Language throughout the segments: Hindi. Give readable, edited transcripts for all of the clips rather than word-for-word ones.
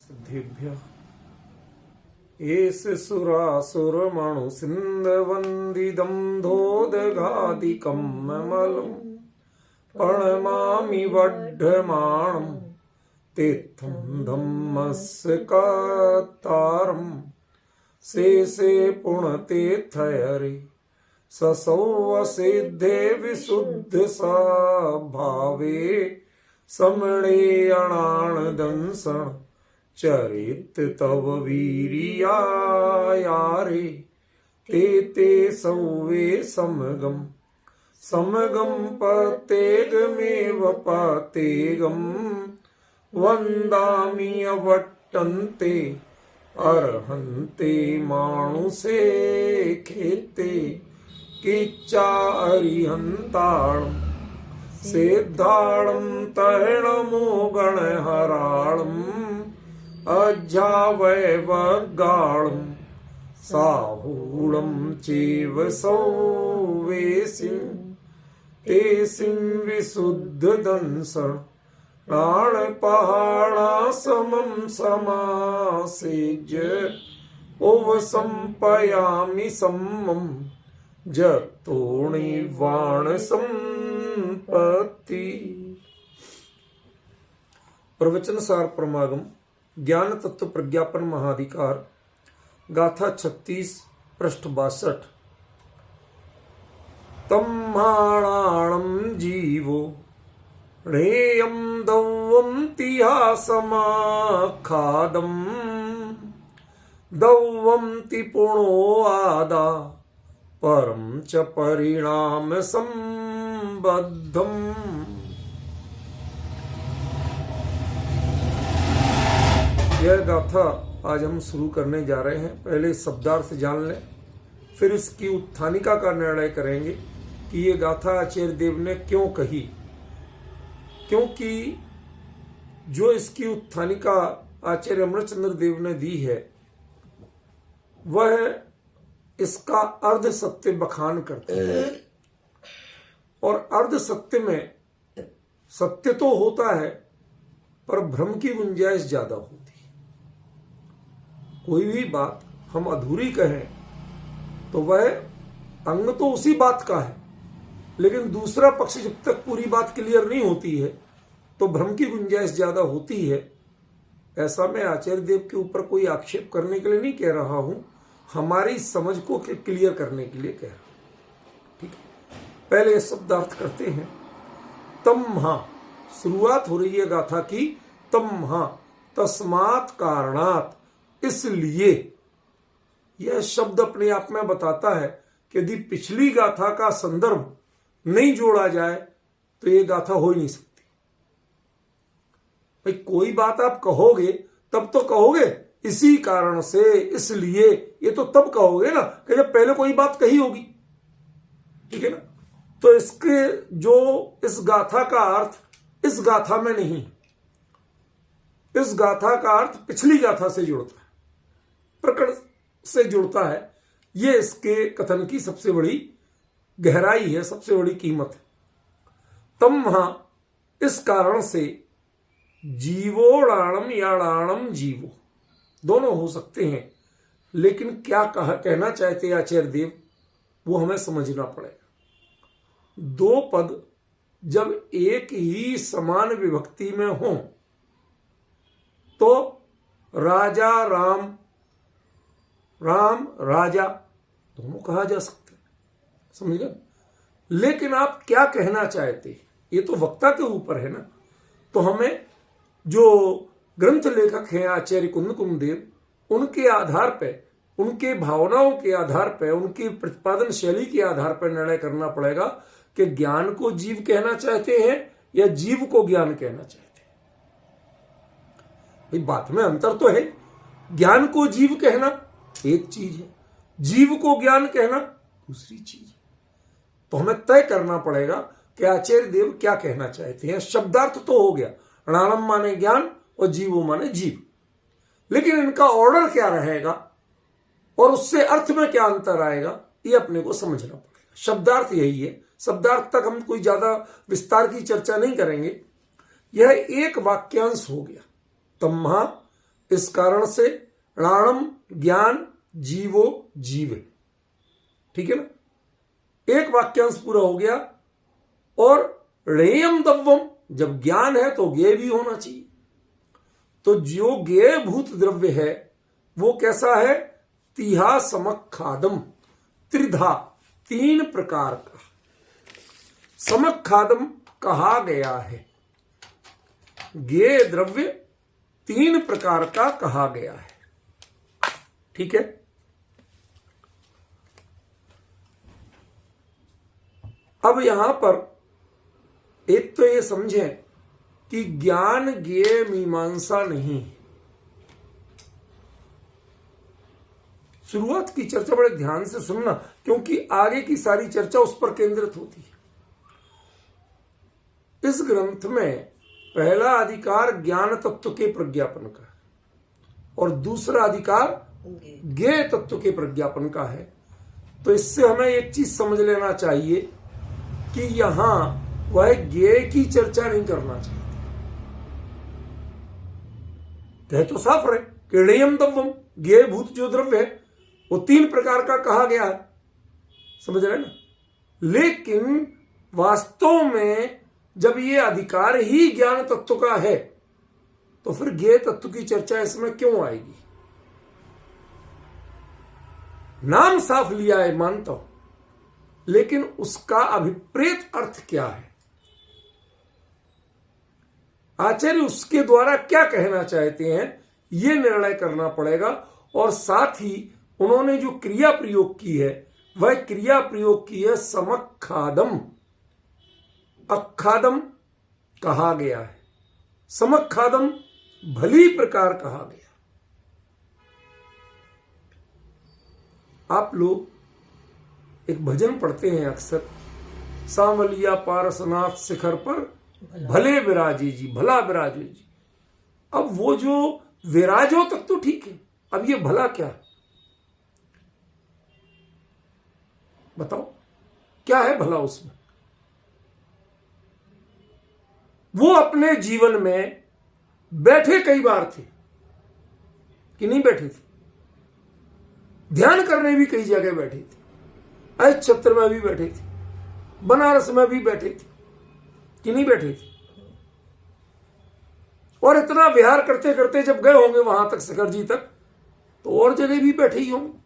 सिद्धेभ्यः एष सुरासुरमणु सिन्धवन्दिदं धोदघादिकं ममलं प्रणमामि वड्ढमाणं तीर्थं धम्मस्य कातारं शेषे पुण्यतीर्थहरे ससौवसिद्धे विशुद्धसा भावे समणे अणाणदंसण चरित तव वीर्यायारे ते सौवे समगम पतेगमेव पतेगम वन्दामि अवट्टन्ते अर्हन्ते मानुषे खेते किच्चा अरिहन्ताळं सिद्धाळं तैणमो गणहराळं अज्जावैवगाळं साहूळं चैव सौवेसिं तेसिं विशुद्धदंसं प्राणपहाणासमं समासेज्य ओवसंपयामि सम्मं जतोणिवाण संपत्ति। प्रवचन सार परमागम ज्ञान तत्व प्रज्ञापन महाधिकार गाथा 36 पृष्ठ 62। तम्हाणाणं जीवो णेयं दौवं तिहासमाखादं दौवं तिपुणो आदा परं च परिणाम संबद्धम्। यह गाथा आज हम शुरू करने जा रहे हैं। पहले शब्दार्थ जान लें, फिर इसकी उत्थानिका का निर्णय करेंगे कि ये गाथा आचार्य देव ने क्यों कही। क्योंकि जो इसकी उत्थानिका आचार्य अमृतचंद्र देव ने दी है वह इसका अर्ध सत्य बखान करते हैं, और अर्ध सत्य में सत्य तो होता है पर भ्रम की गुंजाइश ज्यादा होती है। कोई भी बात हम अधूरी कहें तो वह अंग तो उसी बात का है, लेकिन दूसरा पक्ष जब तक पूरी बात क्लियर नहीं होती है तो भ्रम की गुंजाइश ज्यादा होती है। ऐसा मैं आचार्य देव के ऊपर कोई आक्षेप करने के लिए नहीं कह रहा हूं, हमारी समझ को क्लियर करने के लिए कह रहा हूं। ठीक है, पहले शब्दार्थ करते हैं। तम्हा, शुरुआत हो रही है गाथा की तम्हा, तस्मात् कारणात्, इसलिए। यह शब्द अपने आप में बताता है कि यदि पिछली गाथा का संदर्भ नहीं जोड़ा जाए तो यह गाथा हो ही नहीं सकती। भाई कोई बात आप कहोगे तब तो कहोगे इसी कारण से, इसलिए, ये तो तब कहोगे ना कि जब पहले कोई बात कही होगी। ठीक है ना। तो इसके जो इस गाथा का अर्थ इस गाथा में नहीं, इस गाथा का अर्थ पिछली गाथा से जुड़ता है, प्रकरण से जुड़ता है। ये इसके कथन की सबसे बड़ी गहराई है, सबसे बड़ी कीमत है। तम्हा, इस कारण से, जीवोड़ाणम या ड़ाणम जीवो दोनों हो सकते हैं, लेकिन क्या कहना चाहते आचार्य देव वो हमें समझना पड़ेगा। दो पद जब एक ही समान विभक्ति में हो तो राजा राम, राम राजा दोनों कहा जा सकता है, समझ गए। लेकिन आप क्या कहना चाहते ये तो वक्ता के ऊपर है ना। तो हमें जो ग्रंथ लेखक हैं आचार्य कुंद देव, उनके आधार पर, उनके भावनाओं के आधार पर, उनकी प्रतिपादन शैली के आधार पर निर्णय करना पड़ेगा कि ज्ञान को जीव कहना चाहते हैं या जीव को ज्ञान कहना चाहते हैं। भाई बात में अंतर तो है। ज्ञान को जीव कहना एक चीज है, जीव को ज्ञान कहना दूसरी चीज है। तो हमें तय करना पड़ेगा कि आचार्य देव क्या कहना चाहते हैं। शब्दार्थ तो हो गया, णाणम माने ज्ञान और जीवो माने जीव, लेकिन इनका ऑर्डर क्या रहेगा और उससे अर्थ में क्या अंतर आएगा ये अपने को समझना पड़ेगा। शब्दार्थ यही है। शब्दार्थ तक हम कोई ज्यादा विस्तार की चर्चा नहीं करेंगे। यह एक वाक्यांश हो गया। तम्हा इस कारण से णाणम ज्ञान जीवो जीव, ठीक है ना। एक वाक्यांश पूरा हो गया। और णेयम दव्वम, जब ज्ञान है तो ज्ञेय भी होना चाहिए। तो जो ज्ञेय भूत द्रव्य है वो कैसा है? तिहा समखादम, त्रिधा, 3 प्रकार का समखादम कहा गया है। ज्ञेय द्रव्य 3 प्रकार का कहा गया है, ठीक है। अब यहां पर एक तो ये समझें कि ज्ञान ज्ञेय मीमांसा नहीं है। शुरुआत की चर्चा बड़े ध्यान से सुनना, क्योंकि आगे की सारी चर्चा उस पर केंद्रित होती है। इस ग्रंथ में पहला अधिकार ज्ञान तत्व के प्रज्ञापन का है और दूसरा अधिकार ज्ञेय तत्व के प्रज्ञापन का है। तो इससे हमें एक चीज समझ लेना चाहिए कि यहां वह ज्ञेय की चर्चा नहीं करना चाहते। कह तो साफ रहे कि णेयम दव्वम, ज्ञेय भूत जो द्रव्य है वो 3 प्रकार का कहा गया है, समझ रहे ना। लेकिन वास्तव में जब ये अधिकार ही ज्ञान तत्व का है तो फिर ज्ञेय तत्व की चर्चा इसमें क्यों आएगी? नाम साफ लिया है मानता हूं, लेकिन उसका अभिप्रेत अर्थ क्या है? आचार्य उसके द्वारा क्या कहना चाहते हैं यह निर्णय करना पड़ेगा। और साथ ही उन्होंने जो क्रिया प्रयोग की है वह क्रिया प्रयोग की है समखादम। अखादम कहा गया है, समखादम भली प्रकार कहा गया। आप लोग एक भजन पढ़ते हैं अक्सर, सांवलिया पारसनाथ शिखर पर भले विराजे जी, भला विराजे जी। अब वो जो विराजो तक तो ठीक है, अब ये भला क्या है बताओ, क्या है भला उसमें? वो अपने जीवन में बैठे कई बार थे कि नहीं बैठे थे, ध्यान करने भी कई जगह बैठे थे, अज छत्र में भी बैठे थे, बनारस में भी बैठे थे कि नहीं बैठे थे। और इतना विहार करते करते जब गए होंगे वहां तक, शिखर जी तक, तो और जगह भी बैठे ही होंगे।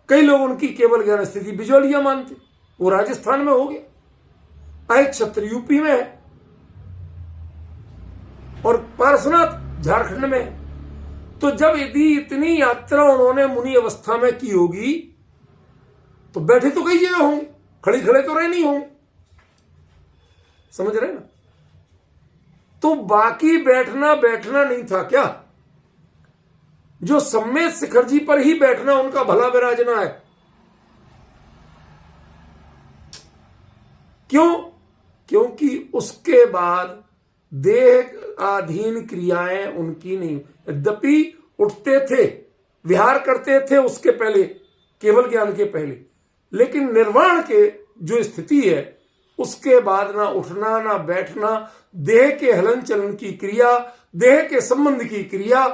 कई लोग उनकी केवल ज्ञान स्थिति बिजौलिया मानते, वो राजस्थान में हो गया, अज छत्र यूपी में है और पारसनाथ झारखंड में है। तो जब यदि इतनी यात्रा उन्होंने मुनि अवस्था में की होगी तो बैठे तो कई जगह होंगे, खड़े खड़े तो रहे नहीं होंगे, समझ रहे ना। तो बाकी बैठना बैठना नहीं था क्या? जो सम्मेत शिखर जी पर ही बैठना उनका भला विराजना है। क्यों? क्योंकि उसके बाद देह आधीन क्रियाएं उनकी नहीं। यद्यपि उठते थे, विहार करते थे उसके पहले, केवल ज्ञान के पहले, लेकिन निर्वाण के जो स्थिति है उसके बाद ना उठना ना बैठना, देह के हलन चलन की क्रिया, देह के संबंध की क्रिया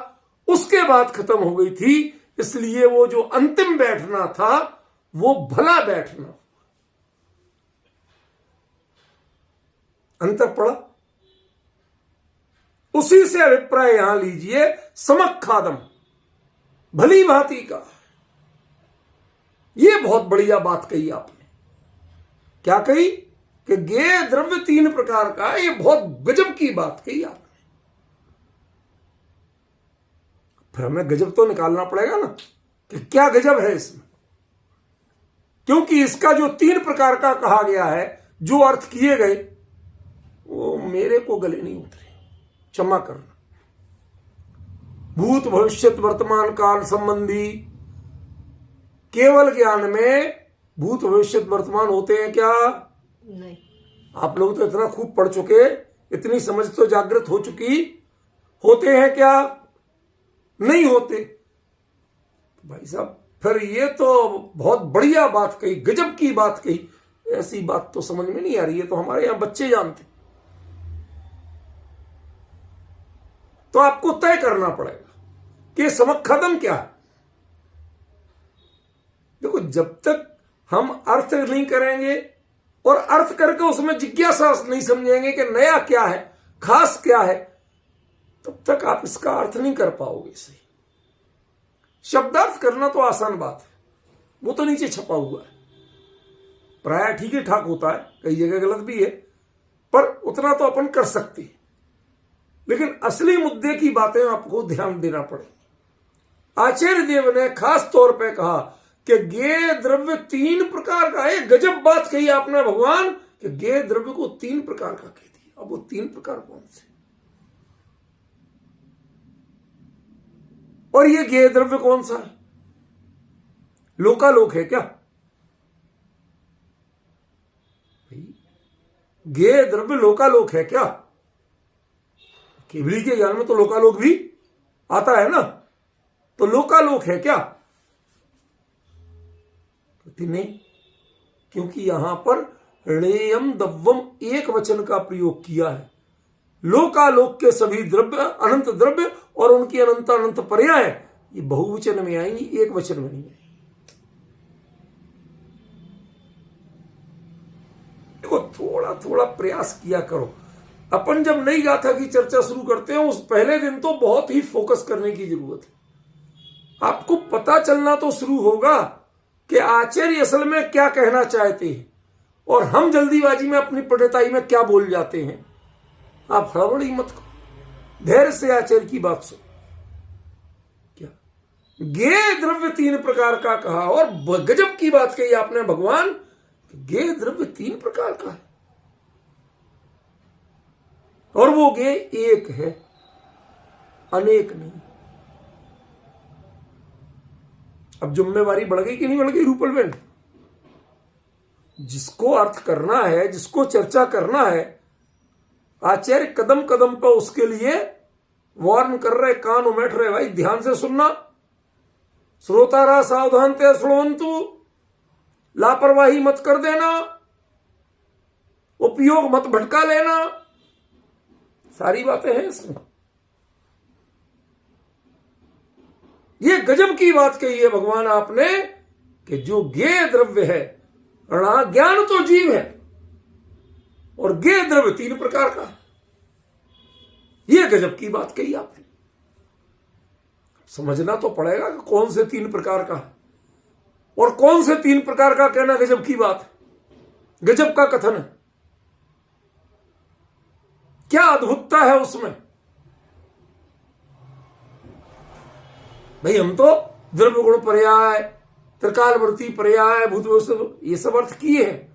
उसके बाद खत्म हो गई थी। इसलिए वो जो अंतिम बैठना था वो भला बैठना। अंतर पड़ा। उसी से अभिप्राय यहां लीजिए, समखादम, भली भांति का। ये बहुत बढ़िया बात कही आपने। क्या कही? कि ज्ञेय द्रव्य 3 प्रकार का है। ये बहुत गजब की बात कही आपने। फिर हमें गजब तो निकालना पड़ेगा ना कि क्या गजब है इसमें, क्योंकि इसका जो 3 प्रकार का कहा गया है, जो अर्थ किए गए, वो मेरे को गले नहीं उतरे, क्षमा करना। भूत भविष्यत वर्तमान काल संबंधी केवल ज्ञान में भूत भविष्यत वर्तमान होते हैं क्या? नहीं। आप लोग तो इतना खूब पढ़ चुके, इतनी समझ तो जागृत हो चुकी, होते हैं क्या? नहीं होते। भाई साहब, फिर ये तो बहुत बढ़िया बात कही, गजब की बात कही। ऐसी बात तो समझ में नहीं आ रही है, तो हमारे यहां बच्चे जानते। तो आपको तय करना पड़ेगा कि समखदम क्या है। देखो, जब तक हम अर्थ नहीं करेंगे और अर्थ करके उसमें जिज्ञासा नहीं समझेंगे कि नया क्या है, खास क्या है, तब तक आप इसका अर्थ नहीं कर पाओगे सही। शब्दार्थ करना तो आसान बात है, वो तो नीचे छपा हुआ है, प्राय ठीक ही ठाक होता है, कई जगह गलत भी है, पर उतना तो अपन कर सकते हैं। लेकिन असली मुद्दे की बातें आपको ध्यान देना पड़ेगी। आचार्य देव ने खास तौर पे कहा कि गेय द्रव्य 3 प्रकार का है। गजब बात कही आपने भगवान कि गेय द्रव्य को 3 प्रकार का कह दिया। अब वो 3 प्रकार कौन से, और ये गेय द्रव्य कौन सा है? लोकालोक है क्या? गेय द्रव्य लोकालोक है क्या? केवली के ज्ञान में तो लोकालोक भी आता है ना, तो लोकालोक है क्या? नहीं, क्योंकि यहां पर णेयम दव्वम एक वचन का प्रयोग किया है। लोकालोक के सभी द्रव्य अनंत द्रव्य और उनकी अनंत अनंत पर्याय ये बहुवचन में आएंगी, एक वचन में नहीं आएंगी। देखो, थोड़ा थोड़ा प्रयास किया करो। अपन जब नई गाथा की चर्चा शुरू करते हैं उस पहले दिन तो बहुत ही फोकस करने की जरूरत है। आपको पता चलना तो शुरू होगा कि आचार्य असल में क्या कहना चाहते हैं और हम जल्दीबाजी में अपनी पढ़ताई में क्या बोल जाते हैं। आप हड़बड़ी मत करो, धैर्य से आचार्य की बात सुनो। क्या गेय द्रव्य 3 प्रकार का कहा, और गजब की बात कही आपने भगवान, गेय द्रव्य 3 प्रकार का है और वो गेय एक है, अनेक नहीं। अब जिम्मेवारी बढ़ गई कि नहीं बढ़ गई रूपल बहन? जिसको अर्थ करना है, जिसको चर्चा करना है, आचार्य कदम कदम पर उसके लिए वार्न कर रहे, कान उमेट रहे, भाई ध्यान से सुनना। श्रोतारा सावधान ते श्रोवंतु, लापरवाही मत कर देना, उपयोग मत भटका लेना, सारी बातें हैं इसमें। ये गजब की बात कही है भगवान आपने कि जो गेय द्रव्य है, ज्ञान तो जीव है और गेय द्रव्य 3 प्रकार का। ये गजब की बात कही आपने। समझना तो पड़ेगा कि कौन से 3 प्रकार का है और कौन से 3 प्रकार का कहना गजब की बात है, गजब का कथन है। क्या अद्भुतता है उसमें। भाई हम तो द्रव्य गुण पर्याय, त्रिकालवर्ती पर्याय, भूत ये सब अर्थ किए हैं,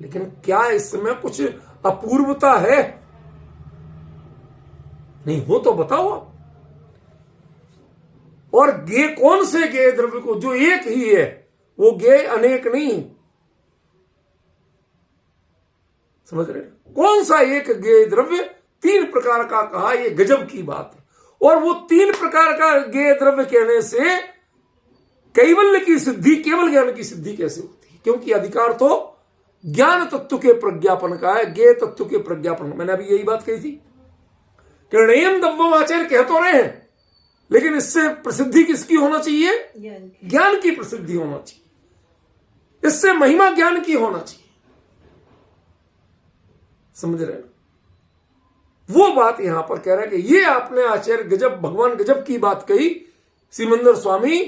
लेकिन क्या इसमें कुछ अपूर्वता है? नहीं हो तो बताओ आप। और गे कौन से गेय द्रव्य को, जो एक ही है, वो गेय अनेक नहीं। समझ रहे? कौन सा एक गेय द्रव्य 3 प्रकार का कहा, ये गजब की बात है। और वो 3 प्रकार का गेय द्रव्य कहने से कैवल्य की सिद्धि, केवल ज्ञान की सिद्धि कैसे होती है? क्योंकि अधिकार तो ज्ञान तत्व के प्रज्ञापन का है, गेय तत्व के प्रज्ञापन। मैंने अभी यही बात कही थी कि णेयम दव्वम आचार्य कह तो रहे हैं, लेकिन इससे प्रसिद्धि किसकी होना चाहिए? ज्ञान की प्रसिद्धि होना चाहिए, इससे महिमा ज्ञान की होना चाहिए। समझ रहे ना? वो बात यहां पर कह रहा है कि ये आपने आचार्य गजब, भगवान गजब की बात कही सिमंदर स्वामी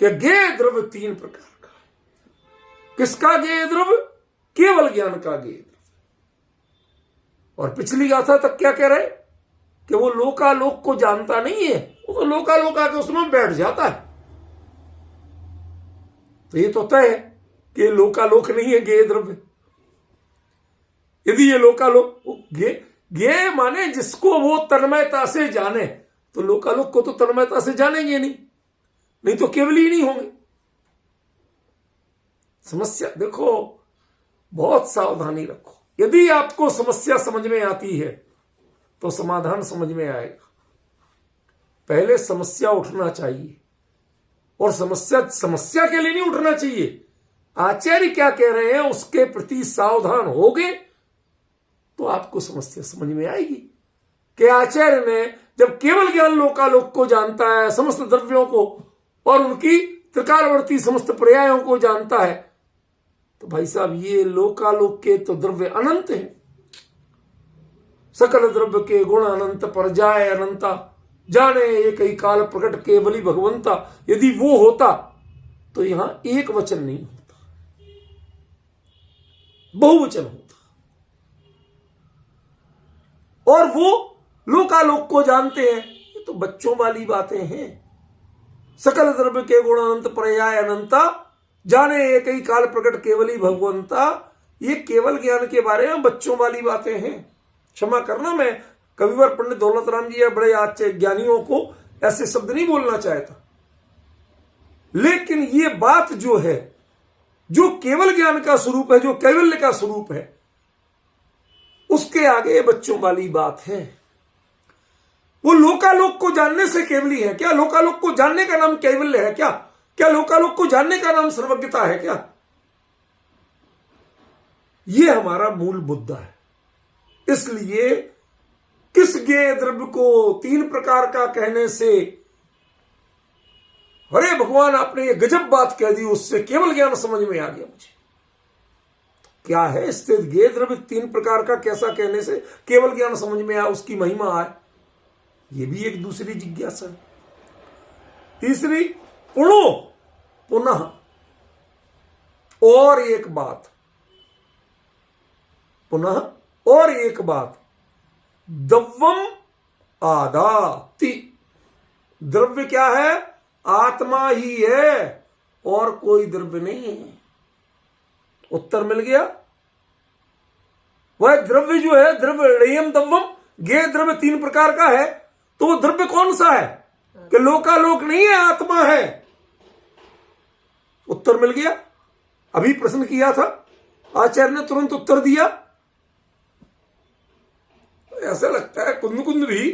कि गेय द्रव्य 3 प्रकार का। किसका गेय द्रव्य? केवल ज्ञान का गेय द्रव्य। और पिछली गाथा तक क्या कह रहे कि वो लोकालोक को जानता नहीं है, वो तो लोकालोक आके उसमें बैठ जाता है। तो ये तो तय है कि लोकालोक नहीं है गेय द्रव्य। यदि ये लोकालोक, गेय माने जिसको वो तन्मयता से जाने, तो लोकालोक को तो तन्मयता से जानेंगे नहीं तो केवल ही नहीं होंगे। समस्या देखो, बहुत सावधानी रखो। यदि आपको समस्या समझ में आती है तो समाधान समझ में आएगा। पहले समस्या उठना चाहिए, और समस्या के लिए नहीं उठना चाहिए। आचार्य क्या कह रहे हैं उसके प्रति सावधान होगे तो आपको समस्या समझ में आएगी कि आचार्य ने जब केवल ज्ञान लोकालोक को जानता है, समस्त द्रव्यों को और उनकी त्रिकालवर्ती समस्त पर्यायों को जानता है, तो भाई साहब ये लोकालोक के तो द्रव्य अनंत हैं। सकल द्रव्य के गुण अनंत, पर जाए अनंता, जाने एक ही काल प्रकट केवली भगवंता। यदि वो होता तो यहां एक वचन नहीं होता, बहुवचन होता। और वो लोकालोक को जानते हैं, ये तो बच्चों वाली बातें हैं। सकल द्रव्य के गुण अनंत, पर्याय अनंता, जाने एक ही काल प्रकट केवली भगवंता। ये केवल ज्ञान के बारे में बच्चों वाली बातें हैं। क्षमा करना, मैं कविवर पंडित दौलत राम जी या बड़े आचार्य ज्ञानियों को ऐसे शब्द नहीं बोलना चाहता, लेकिन ये बात जो है, जो केवल ज्ञान का स्वरूप है, जो कैवल्य का स्वरूप है, उसके आगे बच्चों वाली बात है। वो लोकालोक को जानने से केवली है क्या? लोकालोक को जानने का नाम कैवल्य है क्या? क्या लोकालोक को जानने का नाम सर्वज्ञता है क्या? ये हमारा मूल मुद्दा है। इसलिए किस ज्ञेय द्रव्य को 3 प्रकार का कहने से, अरे भगवान आपने ये गजब बात कह दी, उससे केवल ज्ञान समझ में आ गया मुझे। क्या है स्थित ज्ञेय द्रव्य 3 प्रकार का कैसा कहने से केवल ज्ञान समझ में आया, उसकी महिमा आए? ये भी एक दूसरी जिज्ञासा है। तीसरी, पुणो पुनः, और एक बात, पुनः और एक बात, द्रव्यम आदाति। द्रव्य क्या है? आत्मा ही है और कोई द्रव्य नहीं है। उत्तर मिल गया। वह द्रव्य जो है, द्रव्य रेयम द्रव्यम, ज्ञेय द्रव्य 3 प्रकार का है, तो वो द्रव्य कौन सा है? कि लोकालोक नहीं है, आत्मा है। उत्तर मिल गया। अभी प्रश्न किया था, आचार्य ने तुरंत उत्तर दिया। ऐसा लगता है कुंद कुंद भी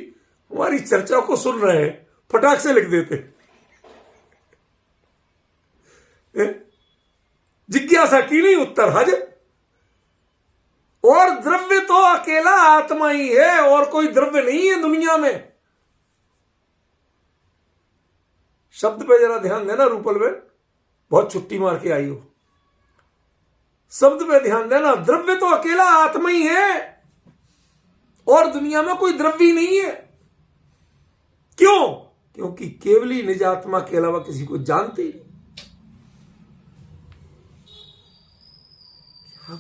हमारी चर्चा को सुन रहे हैं, फटाक से लिख देते। जिज्ञासा की नहीं, उत्तर हाजिर। और द्रव्य तो अकेला आत्मा ही है और कोई द्रव्य नहीं है दुनिया में। शब्द पे जरा ध्यान देना रूपल में, बहुत छुट्टी मार के आई हो। शब्द पे ध्यान देना, द्रव्य तो अकेला आत्मा ही है और दुनिया में कोई द्रव्य नहीं है। क्यों? क्योंकि केवली निज आत्मा के अलावा किसी को जानते ही नहीं।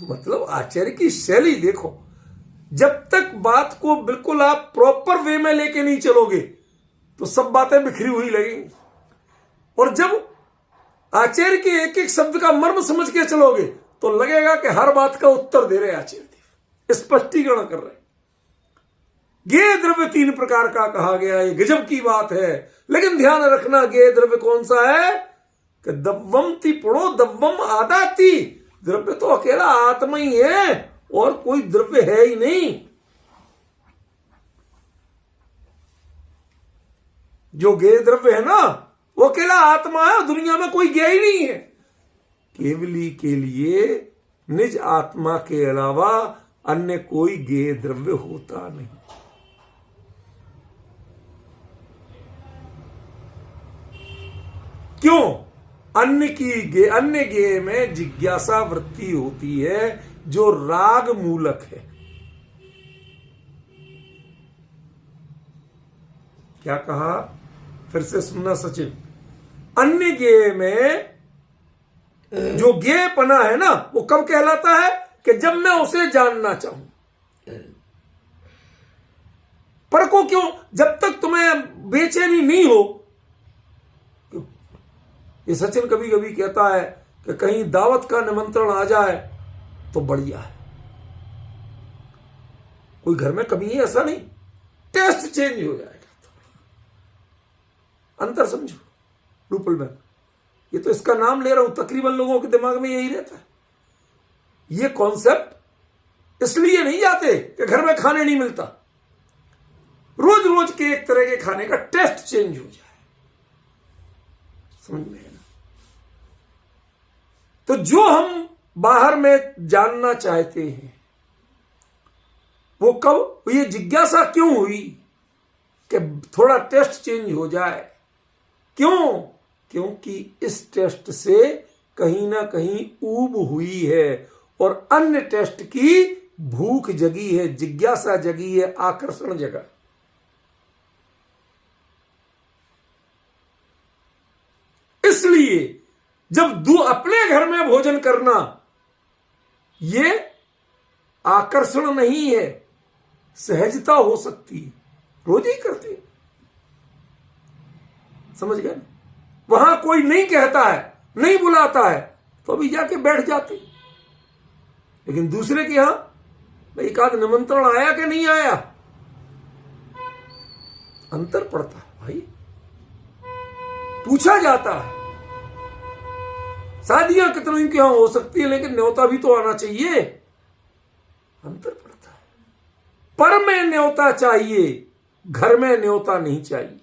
मतलब आचार्य की शैली देखो। जब तक बात को बिल्कुल आप प्रॉपर वे में लेके नहीं चलोगे तो सब बातें बिखरी हुई लगेंगी, और जब आचार्य के एक एक शब्द का मर्म समझ के चलोगे तो लगेगा कि हर बात का उत्तर दे रहे आचार्य देव, स्पष्टीकरण कर रहे। ज्ञेय द्रव्य 3 प्रकार का कहा गया, ये गजब की बात है। लेकिन ध्यान रखना, ज्ञेय द्रव्य कौन सा है? कि दव्वमति पुणो दव्वम आदाति। द्रव्य तो अकेला आत्मा ही है और कोई द्रव्य है ही नहीं। जो ज्ञेय द्रव्य है ना, वो अकेला आत्मा है, दुनिया में कोई ज्ञेय ही नहीं है। केवली के लिए निज आत्मा के अलावा अन्य कोई ज्ञेय द्रव्य होता नहीं। क्यों? अन्य ज्ञेय में जिज्ञासा वृत्ति होती है जो राग मूलक है। क्या कहा? फिर से सुनना सचिन। अन्य ज्ञेय में जो ज्ञेयपना है ना, वो कब कहलाता है? कि जब मैं उसे जानना चाहूं। पर को क्यों? जब तक तुम्हें बेचैनी नहीं हो। ये सचिन कभी कभी कहता है कि कहीं दावत का निमंत्रण आ जाए तो बढ़िया है। कोई घर में कमी है ऐसा नहीं, टेस्ट चेंज हो जाएगा। अंतर समझो रूपल में। ये तो इसका नाम ले रहा हूं, तकरीबन लोगों के दिमाग में यही रहता है। ये कॉन्सेप्ट इसलिए नहीं जाते कि घर में खाने नहीं मिलता, रोज रोज के एक तरह के खाने का टेस्ट चेंज हो जाए। समझ में है ना? तो जो हम बाहर में जानना चाहते हैं वो कब, ये जिज्ञासा क्यों हुई कि थोड़ा टेस्ट चेंज हो जाए। क्यों? क्योंकि इस टेस्ट से कहीं ना कहीं ऊब हुई है और अन्य टेस्ट की भूख जगी है, जिज्ञासा जगी है, आकर्षण जगा। इसलिए जब अपने घर में भोजन करना ये आकर्षण नहीं है, सहजता हो सकती है, रोज ही करते हैं। समझ गए? वहां कोई नहीं कहता है, नहीं बुलाता है, तो अभी जाके बैठ जाते। लेकिन दूसरे के यहां एक आध निमंत्रण आया कि नहीं आया, अंतर पड़ता है भाई, पूछा जाता है। शादियां कितनी की हो सकती है, लेकिन न्योता भी तो आना चाहिए, अंतर पड़ता है। पर में न्योता चाहिए, घर में न्योता नहीं चाहिए।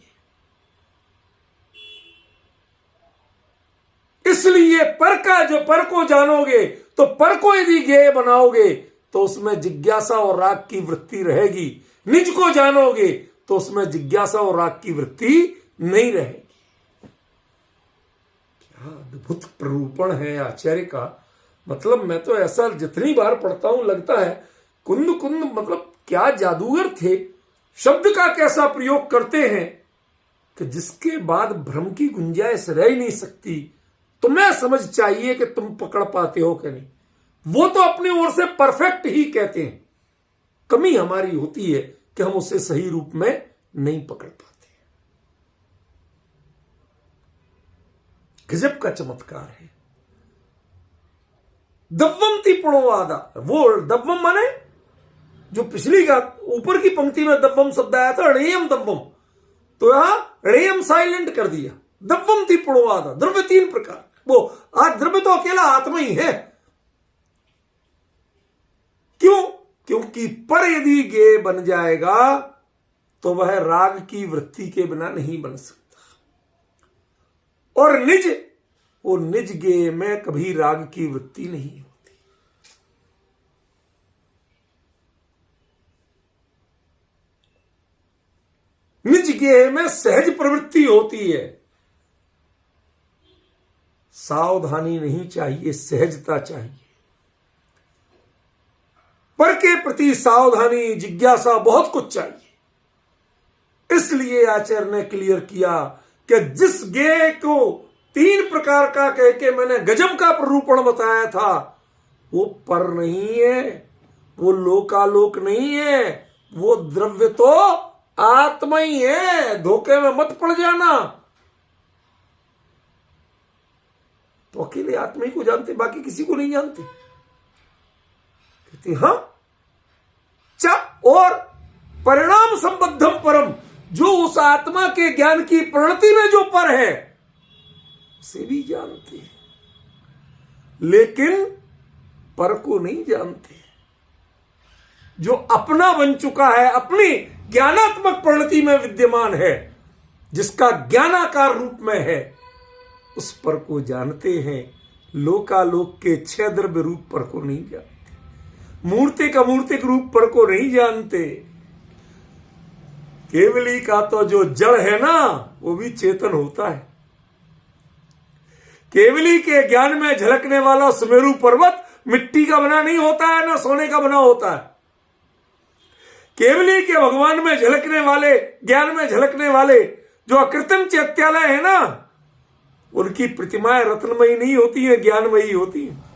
इसलिए पर को जानोगे तो पर को यदि ज्ञेय बनाओगे तो उसमें जिज्ञासा और राग की वृत्ति रहेगी। निज को जानोगे तो उसमें जिज्ञासा और राग की वृत्ति नहीं रहेगी। क्या अद्भुत प्ररूपण है आचार्य का। मतलब मैं तो ऐसा जितनी बार पढ़ता हूं लगता है कुंद कुंद, मतलब क्या जादूगर थे, शब्द का कैसा प्रयोग करते हैं कि जिसके बाद भ्रम की गुंजाइश रह ही नहीं सकती। तुम्हें समझ चाहिए कि तुम पकड़ पाते हो कि नहीं। वो तो अपनी ओर से परफेक्ट ही कहते हैं, कमी हमारी होती है कि हम उसे सही रूप में नहीं पकड़ पाते। गजब का चमत्कार है। दव्वंती पुणोवादा, वो दव्वम माने जो पिछली का ऊपर की पंक्ति में दव्वम शब्द आया था, णेयम दव्वम, तो यहां णेयम साइलेंट कर दिया। दव्वंती पुणोवादा, द्रव्य तीन प्रकार। वो आज द्रव्य तो अकेला आत्मा ही है। क्यों? क्योंकि पर यदि ज्ञेय बन जाएगा तो वह राग की वृत्ति के बिना नहीं बन सकता। और निज, वो निज ज्ञेय में कभी राग की वृत्ति नहीं होती। निज ज्ञेय में सहज प्रवृत्ति होती है। सावधानी नहीं चाहिए, सहजता चाहिए। पर के प्रति सावधानी, जिज्ञासा, बहुत कुछ चाहिए। इसलिए आचार्य ने क्लियर किया कि जिस ज्ञेय को तीन प्रकार का कह के मैंने गजब का प्ररूपण बताया था, वो पर नहीं है, वो लोकालोक नहीं है, वो द्रव्य तो आत्मा ही है। धोखे में मत पड़ जाना। तो अकेले आत्मा ही को जानते, बाकी किसी को नहीं जानते। कहते हां च और परिणाम संबद्धम परम, जो उस आत्मा के ज्ञान की प्रणति में जो पर है उसे भी जानते हैं, लेकिन पर को नहीं जानते। जो अपना बन चुका है, अपनी ज्ञानात्मक प्रणति में विद्यमान है, जिसका ज्ञानाकार रूप में है, उस पर को जानते हैं। लोकालोक के छह द्रव्य रूप पर को नहीं जानते। मूर्ति का मूर्तिक रूप पर को नहीं जानते। केवली का तो जो जड़ है ना, वो भी चेतन होता है। केवली के ज्ञान में झलकने वाला सुमेरु पर्वत मिट्टी का बना नहीं होता है, ना सोने का बना होता है। केवली के भगवान में झलकने वाले, ज्ञान में झलकने वाले जो अकृत्रिम चैत्यालय है ना, उनकी प्रतिमाएं रत्नमयी नहीं होती हैं, ज्ञानमयी होती हैं।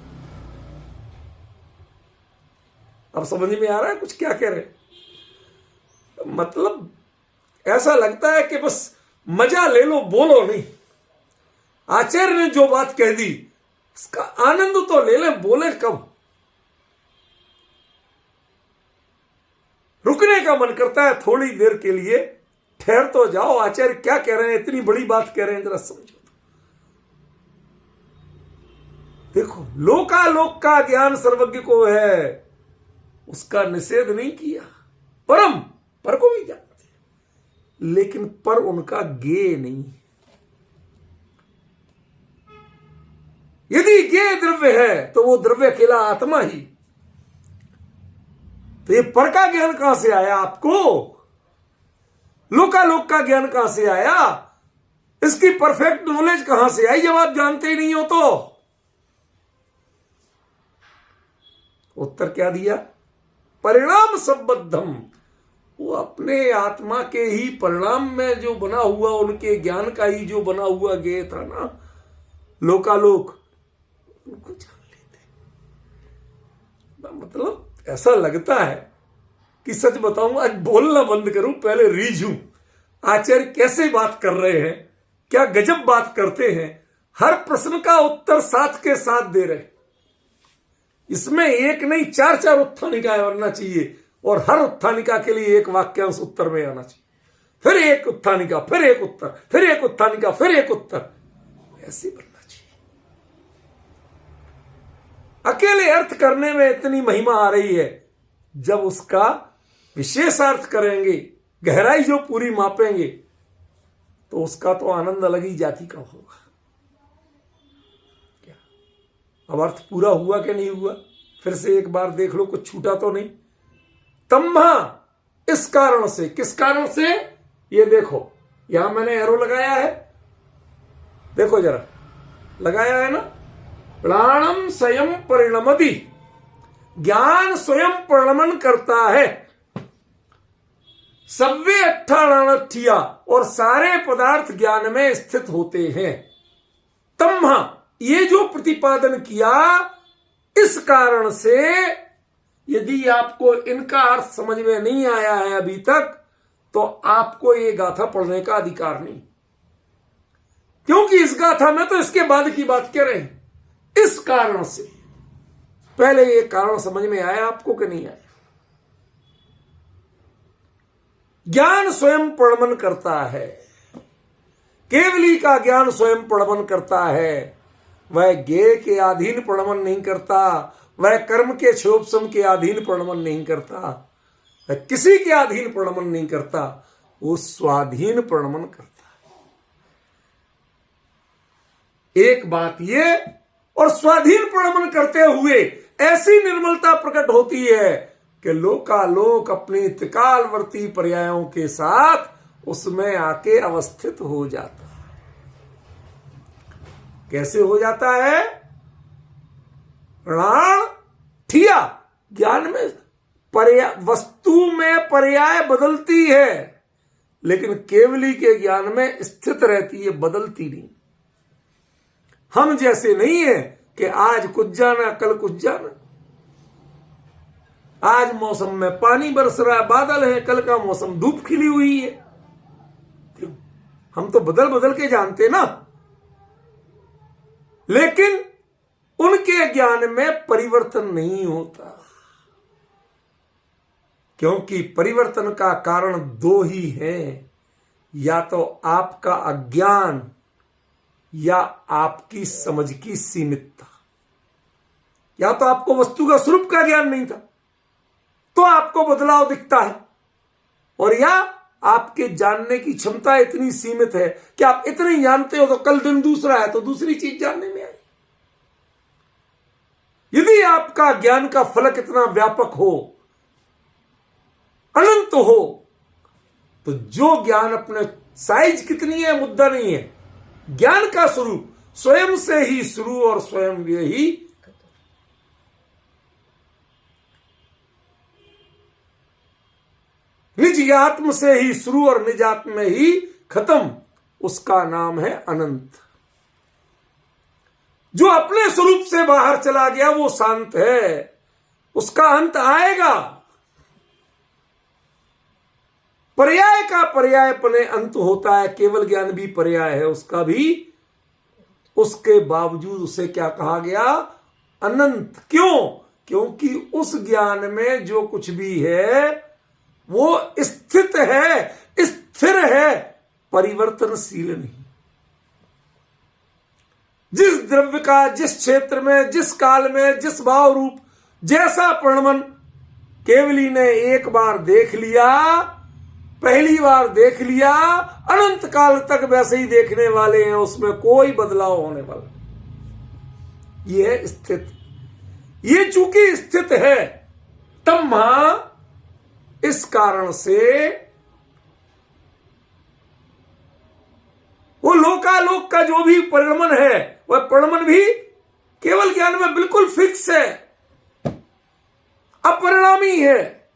अब समझ में आ रहा है कुछ क्या कह रहे हैं? मतलब ऐसा लगता है कि बस मजा ले लो, बोलो नहीं। आचार्य ने जो बात कह दी इसका आनंद तो ले लें, बोले कब। रुकने का मन करता है थोड़ी देर के लिए, ठहर तो जाओ। आचार्य क्या कह रहे हैं, इतनी बड़ी बात कह रहे हैं, जरा समझो। देखो, लोकालोक का ज्ञान सर्वज्ञ को है, उसका निषेध नहीं किया। परम, पर को भी जानते, लेकिन पर उनका ज्ञेय नहीं। यदि ज्ञेय द्रव्य है तो वो द्रव्य अकेला आत्मा ही। तो ये पर का ज्ञान कहां से आया आपको? लोकालोक का ज्ञान कहां से आया, इसकी परफेक्ट नॉलेज कहां से आई जब आप जानते ही नहीं हो तो? उत्तर क्या दिया? परिणाम संबद्धम, वो अपने आत्मा के ही परिणाम में जो बना हुआ, उनके ज्ञान का ही जो बना हुआ ज्ञेय था ना लोकालोक, उनको जान लेते। मतलब ऐसा लगता है कि सच बताऊं, आज बोलना बंद करूं, पहले रीझूं आचार्य कैसे बात कर रहे हैं, क्या गजब बात करते हैं। हर प्रश्न का उत्तर साथ के साथ दे रहे, इसमें एक नहीं 4 उत्थानिकाएं बनना चाहिए, और हर उत्थानिका के लिए एक वाक्यांश उत्तर में आना चाहिए, फिर एक उत्थानिका, फिर एक उत्तर, फिर एक उत्थानिका, फिर एक उत्तर, ऐसे बनना चाहिए। अकेले अर्थ करने में इतनी महिमा आ रही है, जब उसका विशेष अर्थ करेंगे, गहराई जो पूरी मापेंगे, तो उसका तो आनंद अलग ही जाति का होगा। क्या अब अर्थ पूरा हुआ कि नहीं हुआ? फिर से एक बार देख लो, कुछ छूटा तो नहीं। तम्हा, इस कारण से, किस कारण से? ये देखो, यहां मैंने एरो लगाया है, देखो जरा, लगाया है ना। प्राणम स्वयं परिणमति, ज्ञान स्वयं परिणमन करता है। सव्वे अट्ठाणठिया, और सारे पदार्थ ज्ञान में स्थित होते हैं। तम्हा, ये जो प्रतिपादन किया, इस कारण से, यदि आपको इनका अर्थ समझ में नहीं आया है अभी तक, तो आपको ये गाथा पढ़ने का अधिकार नहीं, क्योंकि इस गाथा में तो इसके बाद की बात कह रहे हैं। इस कारण से, पहले ये कारण समझ में आया आपको कि नहीं आया? ज्ञान स्वयं प्रणमन करता है, केवली का ज्ञान स्वयं प्रणमन करता है। वह ज्ञेय के अधीन प्रणमन नहीं करता, वह कर्म के क्षोभसम के अधीन प्रणमन नहीं करता, वह किसी के अधीन प्रणमन नहीं करता, वो स्वाधीन प्रणमन करता है। एक बात ये, और स्वाधीन प्रणमन करते हुए ऐसी निर्मलता प्रकट होती है कि लोकालोक अपनी त्रिकालवर्ती पर्यायों के साथ उसमें आके अवस्थित हो जाता है। कैसे हो जाता है? प्राण ठिया, ज्ञान में पर्याय, वस्तु में पर्याय बदलती है, लेकिन केवली के ज्ञान में स्थित रहती है, बदलती नहीं। हम जैसे नहीं है कि आज कुछ जाना कल कुछ जाना। आज मौसम में पानी बरस रहा है, बादल है, कल का मौसम धूप खिली हुई है। क्यों? हम तो बदल बदल के जानते ना। लेकिन उनके ज्ञान में परिवर्तन नहीं होता, क्योंकि परिवर्तन का कारण दो ही है, या तो आपका अज्ञान या आपकी समझ की सीमितता। या तो आपको वस्तु का स्वरूप का ज्ञान नहीं था तो आपको बदलाव दिखता है, और या आपके जानने की क्षमता इतनी सीमित है कि आप इतनी जानते हो तो कल दिन दूसरा है तो दूसरी चीज जानने में आई। यदि आपका ज्ञान का फलक इतना व्यापक हो, अनंत हो, तो जो ज्ञान अपने साइज कितनी है मुद्दा नहीं है। ज्ञान का स्वरूप स्वयं से ही शुरू और स्वयं ही निज आत्म से ही शुरू और निज आत्म में ही खत्म, उसका नाम है अनंत। जो अपने स्वरूप से बाहर चला गया वो शांत है, उसका अंत आएगा। पर्याय का पर्याय पने अंत होता है, केवल ज्ञान भी पर्याय है उसका भी। उसके बावजूद उसे क्या कहा गया? अनंत। क्यों? क्योंकि उस ज्ञान में जो कुछ भी है वो स्थित है, स्थिर है, परिवर्तनशील नहीं। जिस द्रव्य का जिस क्षेत्र में, जिस काल में, जिस भाव रूप, जैसा प्रणमन केवली ने एक बार देख लिया, पहली बार देख लिया, अनंत काल तक वैसे ही देखने वाले हैं, उसमें कोई बदलाव होने वाला। यह है स्थित। ये चूंकि स्थित है, तम्हा, इस कारण से आलोक का जो भी परिणमन है वह परिणमन भी केवल ज्ञान में बिल्कुल फिक्स है, अपरिणामी है।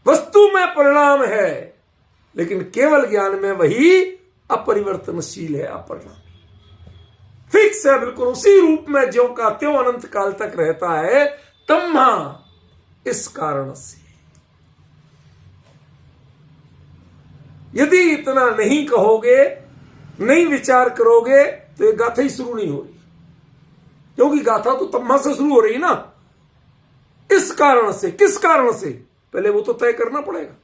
वस्तु में परिणाम है, लेकिन केवल ज्ञान में वही अपरिवर्तनशील है, अपरिणामी फिक्स है, बिल्कुल उसी रूप में ज्यों का त्यों अनंत काल तक रहता है। तम्हा, इस कारण से यदि इतना नहीं कहोगे, नहीं विचार करोगे, तो ये गाथा ही शुरू नहीं हो रही, क्योंकि गाथा तो तम्हा से शुरू हो रही है ना। इस कारण से, किस कारण से, पहले वो तो तय करना पड़ेगा।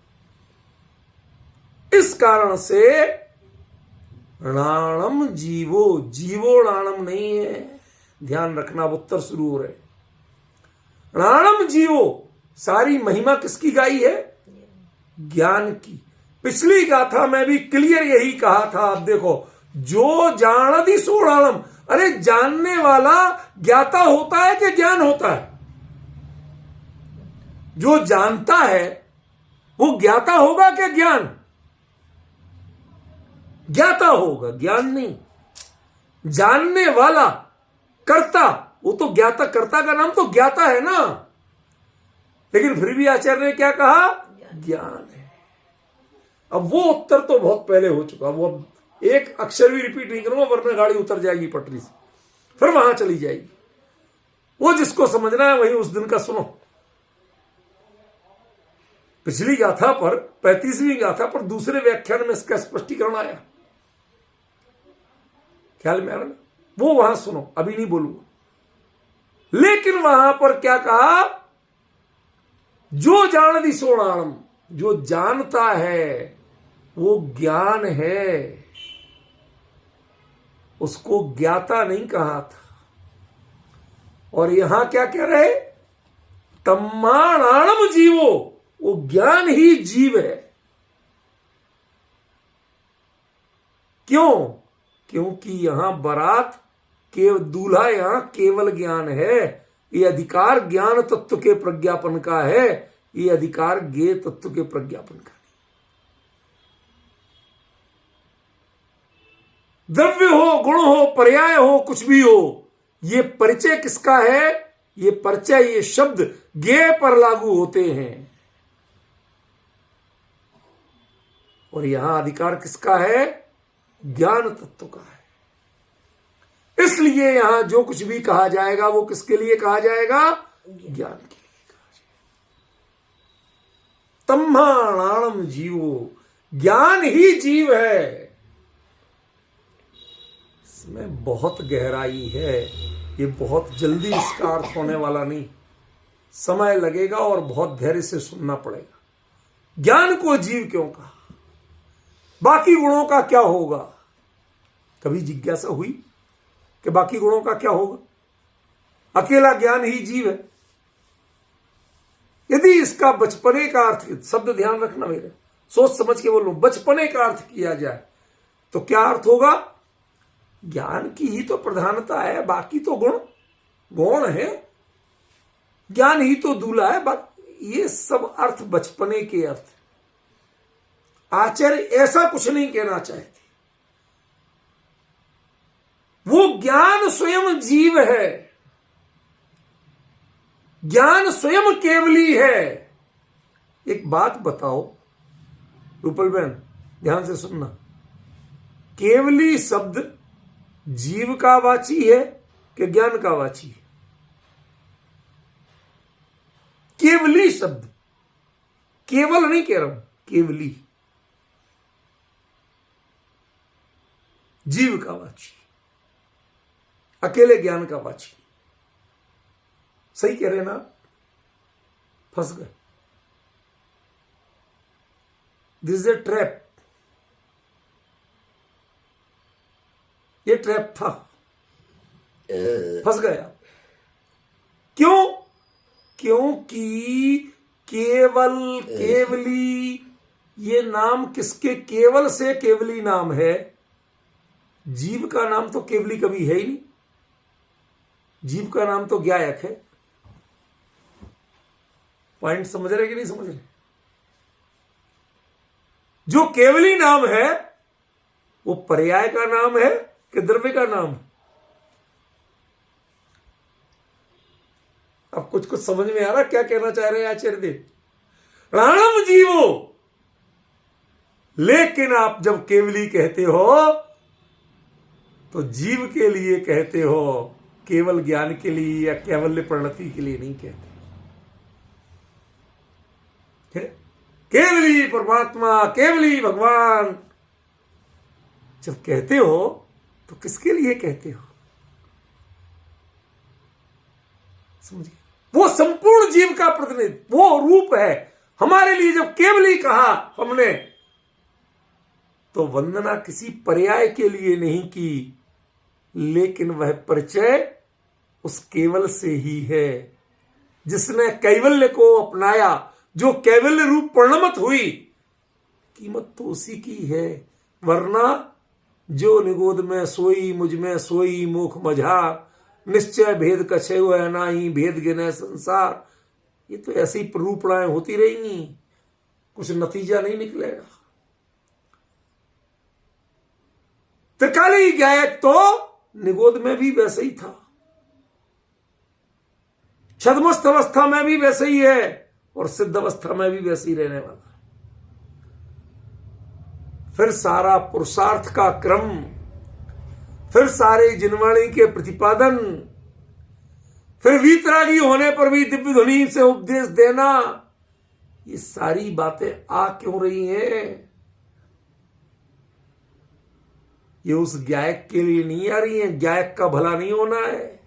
इस कारण से णाणम जीवो, जीवो णाणम नहीं है, ध्यान रखना, उत्तर शुरू हो रहे। णाणम जीवो, सारी महिमा किसकी गाई है? ज्ञान की। पिछली गाथा में भी क्लियर यही कहा था। अब देखो, जो जानति सो णाणम, अरे जानने वाला ज्ञाता होता है कि ज्ञान होता है? जो जानता है वो ज्ञाता होगा क्या ज्ञान? ज्ञाता होगा, ज्ञान नहीं। जानने वाला कर्ता, वो तो ज्ञाता, कर्ता का नाम तो ज्ञाता है ना। लेकिन फिर भी आचार्य ने क्या कहा? ज्ञान है। अब वो उत्तर तो बहुत पहले हो चुका, वो अब एक अक्षर भी रिपीट नहीं करूंगा, वरना गाड़ी उतर जाएगी पटरी से, फिर वहां चली जाएगी। वो जिसको समझना है वही उस दिन का सुनो। पिछली गाथा पर, 35वीं गाथा पर दूसरे व्याख्यान में इसका स्पष्टीकरण आया, ख्याल में आ रहा ना? वो वहां सुनो, अभी नहीं बोलूंगा। लेकिन वहां पर क्या कहा? जो जानति सो णाणम, जो जानता है वो ज्ञान है, उसको ज्ञाता नहीं कहा था। और यहां क्या कह रहे? तम्माणाणम जीवो, वो ज्ञान ही जीव है। क्यों? क्योंकि यहां बारात के दूल्हा, यहां केवल ज्ञान है। ये अधिकार ज्ञान तत्व के प्रज्ञापन का है, ये अधिकार ज्ञेय तत्व के प्रज्ञापन का नहीं। द्रव्य हो, गुण हो, पर्याय हो, कुछ भी हो, ये परिचय किसका है? ये परिचय, ये शब्द ज्ञेय पर लागू होते हैं। और यहां अधिकार किसका है? ज्ञान तत्व का है। इसलिए यहां जो कुछ भी कहा जाएगा वो किसके लिए कहा जाएगा? ज्ञान के लिए कहा जाएगा। तम्माणाणम जीवो, ज्ञान ही जीव है। इसमें बहुत गहराई है, ये बहुत जल्दी इसका अर्थ होने वाला नहीं, समय लगेगा और बहुत धैर्य से सुनना पड़ेगा। ज्ञान को जीव क्यों कहा? बाकी गुणों का क्या होगा? कभी जिज्ञासा हुई कि बाकी गुणों का क्या होगा? अकेला ज्ञान ही जीव है। यदि इसका बचपने का अर्थ, शब्द ध्यान रखना मेरे, सोच समझ के बोलूं, बचपने का अर्थ किया जाए तो क्या अर्थ होगा? ज्ञान की ही तो प्रधानता है, बाकी तो गुण गौण है, ज्ञान ही तो दूल्हा है, बाकी ये सब अर्थ बचपने के अर्थ। आचार्य ऐसा कुछ नहीं कहना चाहते। वो ज्ञान स्वयं जीव है, ज्ञान स्वयं केवली है। एक बात बताओ रूपल बहन, ध्यान से सुनना, केवली शब्द जीव का वाची है कि ज्ञान का वाची है? केवली शब्द, केवल नहीं कह रहा हूं, केवली जीव का वाची, अकेले ज्ञान का वाची। सही कह रहे ना? फंस गए। This is a trap. ये ट्रैप था, फंस गया। क्यों? क्योंकि केवल, केवली, ये नाम किसके? केवल से केवली नाम है। जीव का नाम तो केवली कभी है ही नहीं। जीव का नाम तो ज्ञायक है। पॉइंट समझ रहे कि नहीं समझ रहे? जो केवली नाम है वो पर्याय का नाम है कि द्रव्य का नाम? अब कुछ कुछ समझ में आ रहा क्या कहना चाह रहे हैं आचार्य देव? प्राणम जीवो, लेकिन आप जब केवली कहते हो तो जीव के लिए कहते हो, केवल ज्ञान के लिए या कैवल्य प्रणति के लिए नहीं कहते। केवली परमात्मा, केवली भगवान जब कहते हो तो किसके लिए कहते हो? समझिए, वो संपूर्ण जीव का प्रतिनिधित्व, वो रूप है हमारे लिए। जब केवली कहा हमने तो वंदना किसी पर्याय के लिए नहीं की, लेकिन वह परिचय उस केवल से ही है जिसने कैवल्य को अपनाया, जो कैवल्य रूप परिणमित हुई। कीमत तो उसी की है, वरना जो निगोद में सोई मुझ में सोई मुख मझार, निश्चय भेद कछे हुए नाही भेद गिने संसार। ये तो ऐसी ही रूपणाएं होती रहेंगी, कुछ नतीजा नहीं निकलेगा। त्रिकाली गायक तो निगोद में भी वैसे ही था, छद्मस्त अवस्था में भी वैसे ही है और सिद्ध अवस्था में भी वैसे ही रहने वाला। फिर सारा पुरुषार्थ का क्रम, फिर सारे जिनवाणी के प्रतिपादन, फिर वीतरागी होने पर भी दिव्य ध्वनि से उपदेश देना, ये सारी बातें आ क्यों रही हैं? ये उस गायक के लिए नहीं आ रही है। गायक का भला नहीं होना है,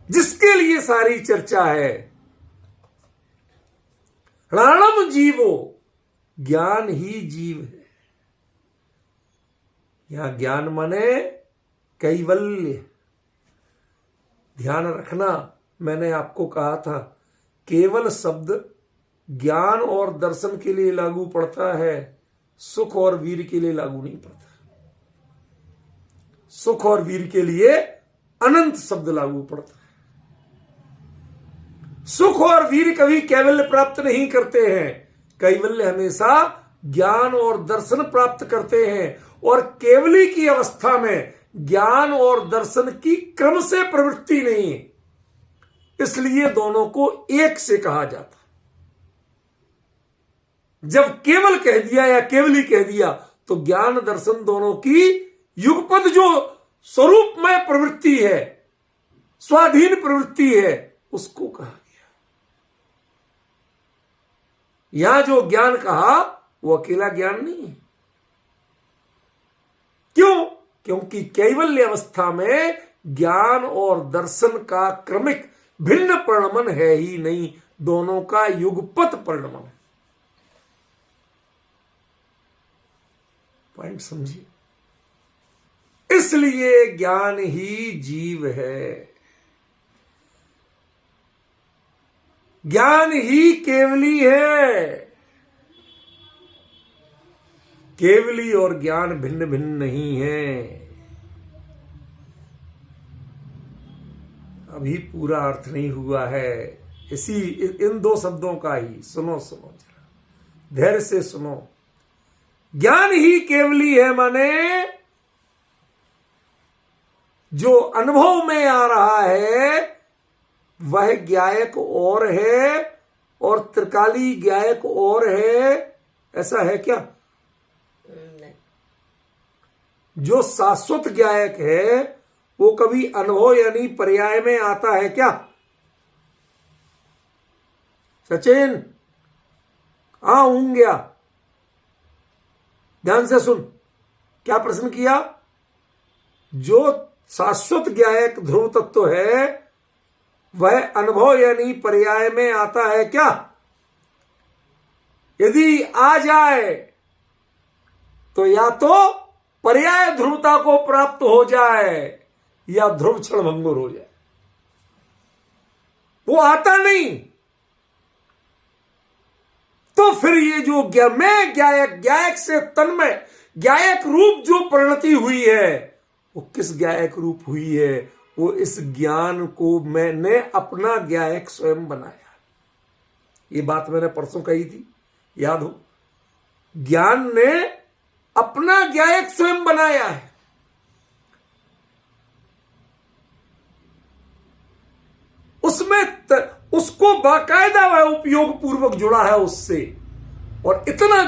जिसके लिए सारी चर्चा है। प्राणम जीवो, ज्ञान ही जीव है। यहां ज्ञान माने कैवल्य। ध्यान रखना, मैंने आपको कहा था केवल शब्द ज्ञान और दर्शन के लिए लागू पड़ता है, सुख और वीर के लिए लागू नहीं पड़ता। सुख और वीर के लिए अनंत शब्द लागू पड़ता है। सुख और वीर कभी कैवल्य प्राप्त नहीं करते हैं, कैवल्य हमेशा ज्ञान और दर्शन प्राप्त करते हैं। और केवली की अवस्था में ज्ञान और दर्शन की क्रम से प्रवृत्ति नहीं है, इसलिए दोनों को एक से कहा जाता। जब केवल कह दिया या केवली कह दिया तो ज्ञान दर्शन दोनों की युगपद जो स्वरूप में प्रवृत्ति है, स्वाधीन प्रवृत्ति है, उसको कहा गया। यहां जो ज्ञान कहा वो अकेला ज्ञान नहीं है। क्यों? क्योंकि कैवल्य अवस्था में ज्ञान और दर्शन का क्रमिक भिन्न परिणमन है ही नहीं, दोनों का युगपत परिणमन है। पॉइंट समझिए। इसलिए ज्ञान ही जीव है, ज्ञान ही केवली है। केवली और ज्ञान भिन्न भिन्न नहीं है। अभी पूरा अर्थ नहीं हुआ है, इसी इन दो शब्दों का ही सुनो जरा, धैर्य से सुनो। ज्ञान ही केवली है माने जो अनुभव में आ रहा है वह ज्ञायक और है और त्रिकाली ज्ञायक और है, ऐसा है क्या? नहीं। जो शाश्वत ज्ञायक है वो कभी अनुभव यानी पर्याय में आता है क्या? सचिन, हाँ हूं गया, ध्यान से सुन। क्या प्रश्न किया? जो शाश्वत ज्ञायक ध्रुव तत्व है वह अनुभव यानी पर्याय में आता है क्या? यदि आ जाए तो या तो पर्याय ध्रुवता को प्राप्त हो जाए या ध्रुव क्षण भंगुर हो जाए। वो आता नहीं तो फिर ये जो मैं ज्ञायक से तन्मय ज्ञायक रूप जो परिणति हुई है वो किस ज्ञायक रूप हुई है? वो इस ज्ञान को मैंने अपना ज्ञायक स्वयं बनाया। ये बात मैंने परसों कही थी, याद हो? ज्ञान ने अपना ज्ञायक स्वयं बनाया है। उसको बाकायदा वह उपयोग पूर्वक जुड़ा है उससे, और इतना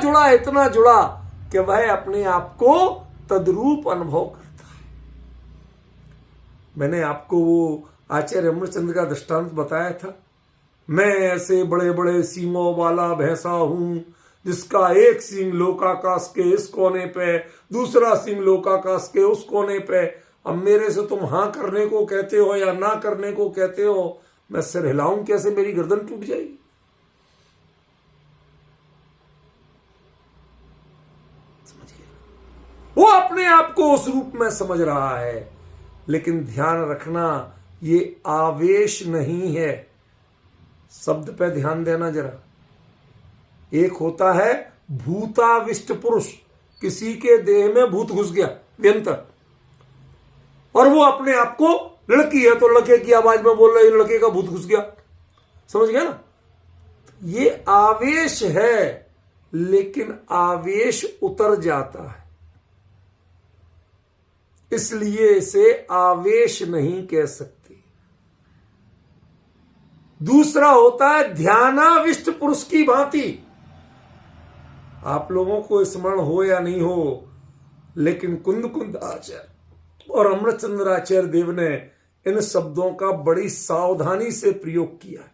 जुड़ा कि वह अपने आप को तद्रूप अनुभव करता है। मैंने आपको वो आचार्य अमृतचंद्र का दृष्टांत बताया था। मैं ऐसे बड़े बड़े सींगों वाला भैंसा हूं, जिसका एक सींग लोकाकाश के इस कोने पे, दूसरा सींग लोकाकाश के उस कोने पे। अब मेरे से तुम हां करने को कहते हो या ना करने को कहते हो, मैं सिर हिलाऊं कैसे, मेरी गर्दन टूट जाएगी। समझिए, वो अपने आप को उस रूप में समझ रहा है। लेकिन ध्यान रखना, ये आवेश नहीं है। शब्द पे ध्यान देना जरा। एक होता है भूताविष्ट पुरुष, किसी के देह में भूत घुस गया व्यंतर, और वो अपने आप को लड़की है तो लड़के की आवाज में बोल रही, लड़के का भूत घुस गया। समझ गया ना? ये आवेश है, लेकिन आवेश उतर जाता है, इसलिए इसे आवेश नहीं कह सकते। दूसरा होता है ध्यानाविष्ट पुरुष की भांति। आप लोगों को स्मरण हो या नहीं हो, लेकिन कुंद आचार्य और अमृतचंद्र आचार्य देव ने इन शब्दों का बड़ी सावधानी से प्रयोग किया।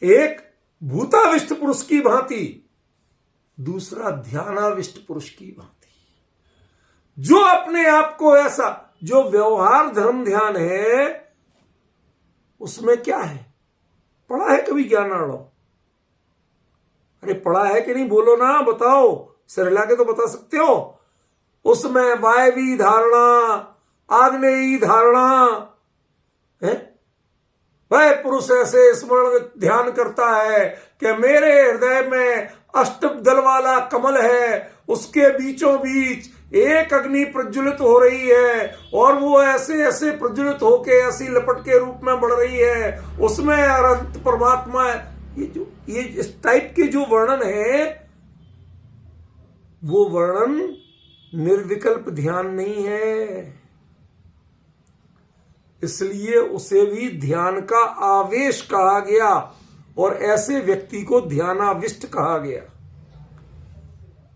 एक भूताविष्ट पुरुष की भांति, दूसरा ध्यानाविष्ट पुरुष की भांति। जो अपने आप को ऐसा, जो व्यवहार धर्म ध्यान है, उसमें क्या है? पढ़ा है कभी ज्ञानार्णव? अरे पढ़ा है कि नहीं, बोलो ना, बताओ, सिर हिला के तो बता सकते हो। उसमें वायवी धारणा, आग्नेयी धारणा है। वह पुरुष ऐसे स्मरण ध्यान करता है कि मेरे हृदय में अष्टदल वाला कमल है, उसके बीचों बीच एक अग्नि प्रज्वलित हो रही है, और वो ऐसे ऐसे प्रज्वलित होके ऐसी लपट के रूप में बढ़ रही है, उसमें अनंत परमात्मा है। ये इस टाइप के जो वर्णन है, वो वर्णन निर्विकल्प ध्यान नहीं है, इसलिए उसे भी ध्यान का आवेश कहा गया, और ऐसे व्यक्ति को ध्यानाविष्ट कहा गया।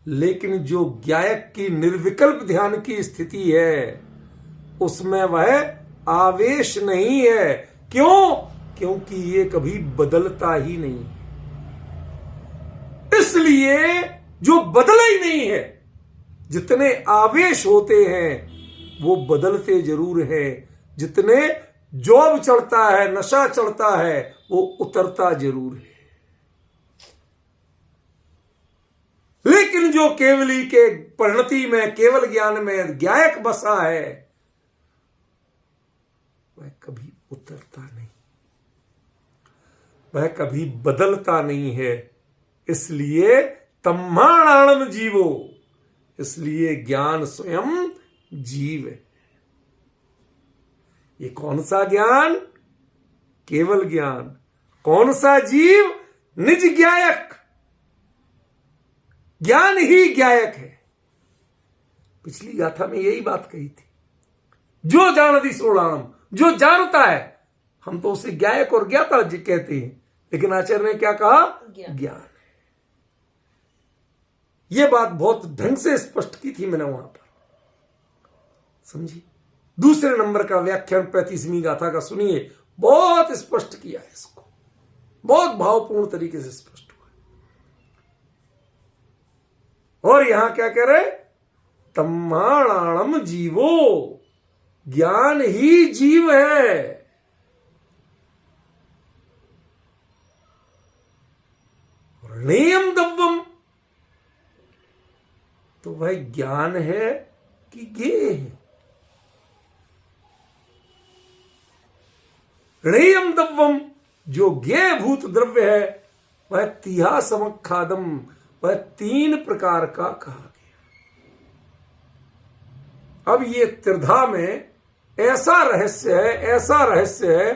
लेकिन जो ज्ञायक की निर्विकल्प ध्यान की स्थिति है, उसमें वह आवेश नहीं है। क्यों? क्योंकि ये कभी बदलता ही नहीं, इसलिए जो बदला ही नहीं है। जितने आवेश होते हैं वो बदलते जरूर हैं, जितने जोब चढ़ता है, नशा चढ़ता है, वो उतरता जरूर है। लेकिन जो केवली के परिणति में, केवल ज्ञान में ज्ञायक बसा है, वह कभी उतरता नहीं, वह कभी बदलता नहीं है। इसलिए तम्माणाणम जीवो, इसलिए ज्ञान स्वयं जीव है। ये कौन सा ज्ञान? केवल ज्ञान। कौन सा जीव? निज ज्ञायक। ज्ञान ही ज्ञायक है। पिछली गाथा में यही बात कही थी, जो जानति सोणाणम, जो जानता है। हम तो उसे ज्ञायक और ज्ञाता कहते हैं, लेकिन आचार्य ने क्या कहा? ज्ञान। यह बात बहुत ढंग से स्पष्ट की थी मैंने वहां पर, समझी। दूसरे नंबर का व्याख्यान 35वीं गाथा का सुनिए, बहुत स्पष्ट किया है इसको, बहुत भावपूर्ण तरीके से स्पष्ट हुआ। और यहां क्या कह रहे? तम्माणाणम जीवो, ज्ञान ही जीव है। ऋणेयम दव्वम, तो वह ज्ञान है कि ज्ञेय है? ऋणेयम दव्वम, जो ज्ञेय भूत द्रव्य है, वह तिहा समखादम, वह 3 प्रकार का कहा गया। अब ये त्रिधा में ऐसा रहस्य है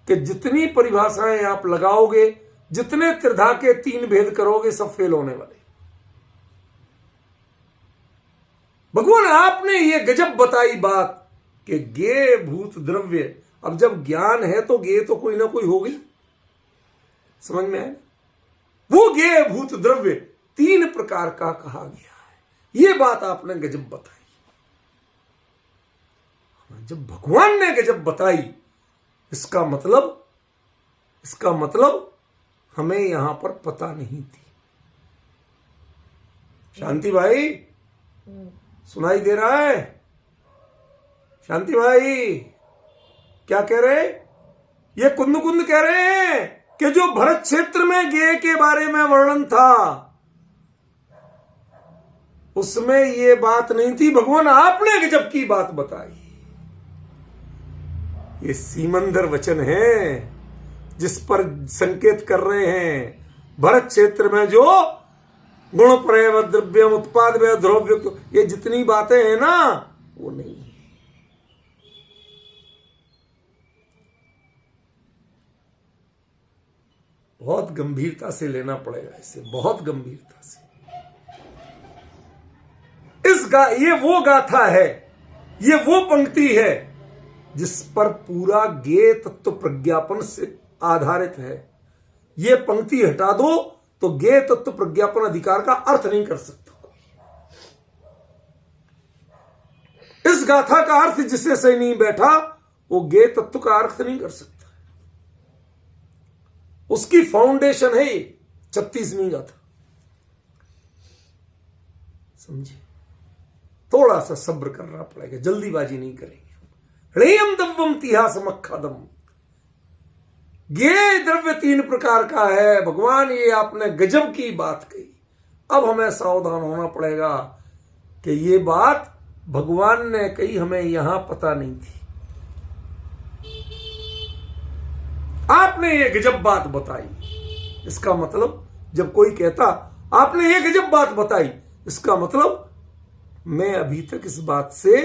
कि जितनी परिभाषाएं आप लगाओगे, जितने त्रिधा के 3 भेद करोगे, सब फेल होने वाले। भगवान आपने ये गजब बताई बात कि गे भूत द्रव्य, अब जब ज्ञान है तो गे तो कोई ना कोई हो गई, समझ में आए? वो गे भूत द्रव्य 3 प्रकार का कहा गया है, ये बात आपने गजब बताई। जब भगवान ने गजब बताई, इसका मतलब हमें यहां पर पता नहीं थी। शांति भाई सुनाई दे रहा है? शांति भाई क्या कह रहे? ये कुंद कह रहे हैं कि जो भरत क्षेत्र में गे के बारे में वर्णन था उसमें ये बात नहीं थी, भगवान आपने गजब की बात बताई। ये सीमंदर वचन है जिस पर संकेत कर रहे हैं भरत क्षेत्र में जो गुण प्रय द्रव्यम उत्पाद व द्रव्य, ये जितनी बातें हैं ना वो नहीं है। बहुत गंभीरता से लेना पड़ेगा इसे, बहुत गंभीरता से। ये वो गाथा है, ये वो पंक्ति है जिस पर पूरा गे तत्व प्रज्ञापन से आधारित है। ये पंक्ति हटा दो तो गे तत्व प्रज्ञापन अधिकार का अर्थ नहीं कर सकता कोई। इस गाथा का अर्थ जिसे सही नहीं बैठा वो गे तत्व का अर्थ नहीं कर सकता। उसकी फाउंडेशन है ये 36वीं गाथा, समझे? थोड़ा सा सब्र करना पड़ेगा, जल्दीबाजी नहीं करेंगे। रेयम दव्वम तिहासमखदम, ये द्रव्य 3 प्रकार का है। भगवान ये आपने गजब की बात कही। अब हमें सावधान होना पड़ेगा कि ये बात भगवान ने कही, हमें यहां पता नहीं थी। आपने ये गजब बात बताई, इसका मतलब जब कोई कहता आपने ये गजब बात बताई, इसका मतलब मैं अभी तक इस बात से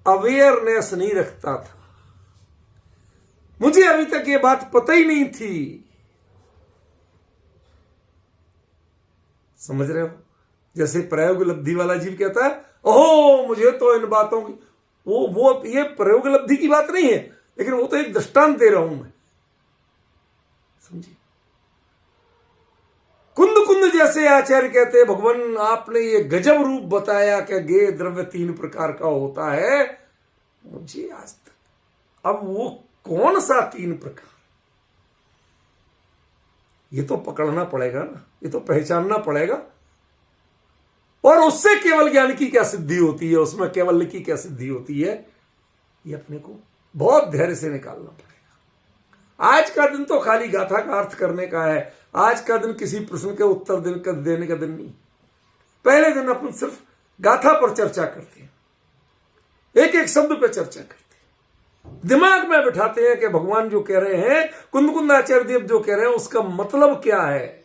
अवेयरनेस नहीं रखता था, मुझे अभी तक ये बात पता ही नहीं थी। समझ रहे हो? जैसे प्रयोग लब्धि वाला जीव कहता है ओहो मुझे तो इन बातों की, वो ये प्रयोग लब्धि की बात नहीं है, लेकिन वो तो एक दृष्टांत दे रहा हूं मैं, समझिए? कुंद जैसे आचार्य कहते हैं भगवान आपने ये गजब रूप बताया कि गे द्रव्य 3 प्रकार का होता है, मुझे आज तक अब वो कौन सा 3 प्रकार, ये तो पकड़ना पड़ेगा ना, ये तो पहचानना पड़ेगा। और उससे केवल ज्ञान की क्या सिद्धि होती है, उसमें केवल की क्या सिद्धि होती है, ये अपने को बहुत धैर्य से निकालना पड़ेगा। आज का दिन तो खाली गाथा का अर्थ करने का है, आज का दिन किसी प्रश्न के उत्तर देने का दिन नहीं। पहले दिन अपन सिर्फ गाथा पर चर्चा करते हैं, एक एक शब्द पर चर्चा करते हैं, दिमाग में बिठाते हैं कि भगवान जो कह रहे हैं, कुंद आचार्य देव जो कह रहे हैं उसका मतलब क्या है,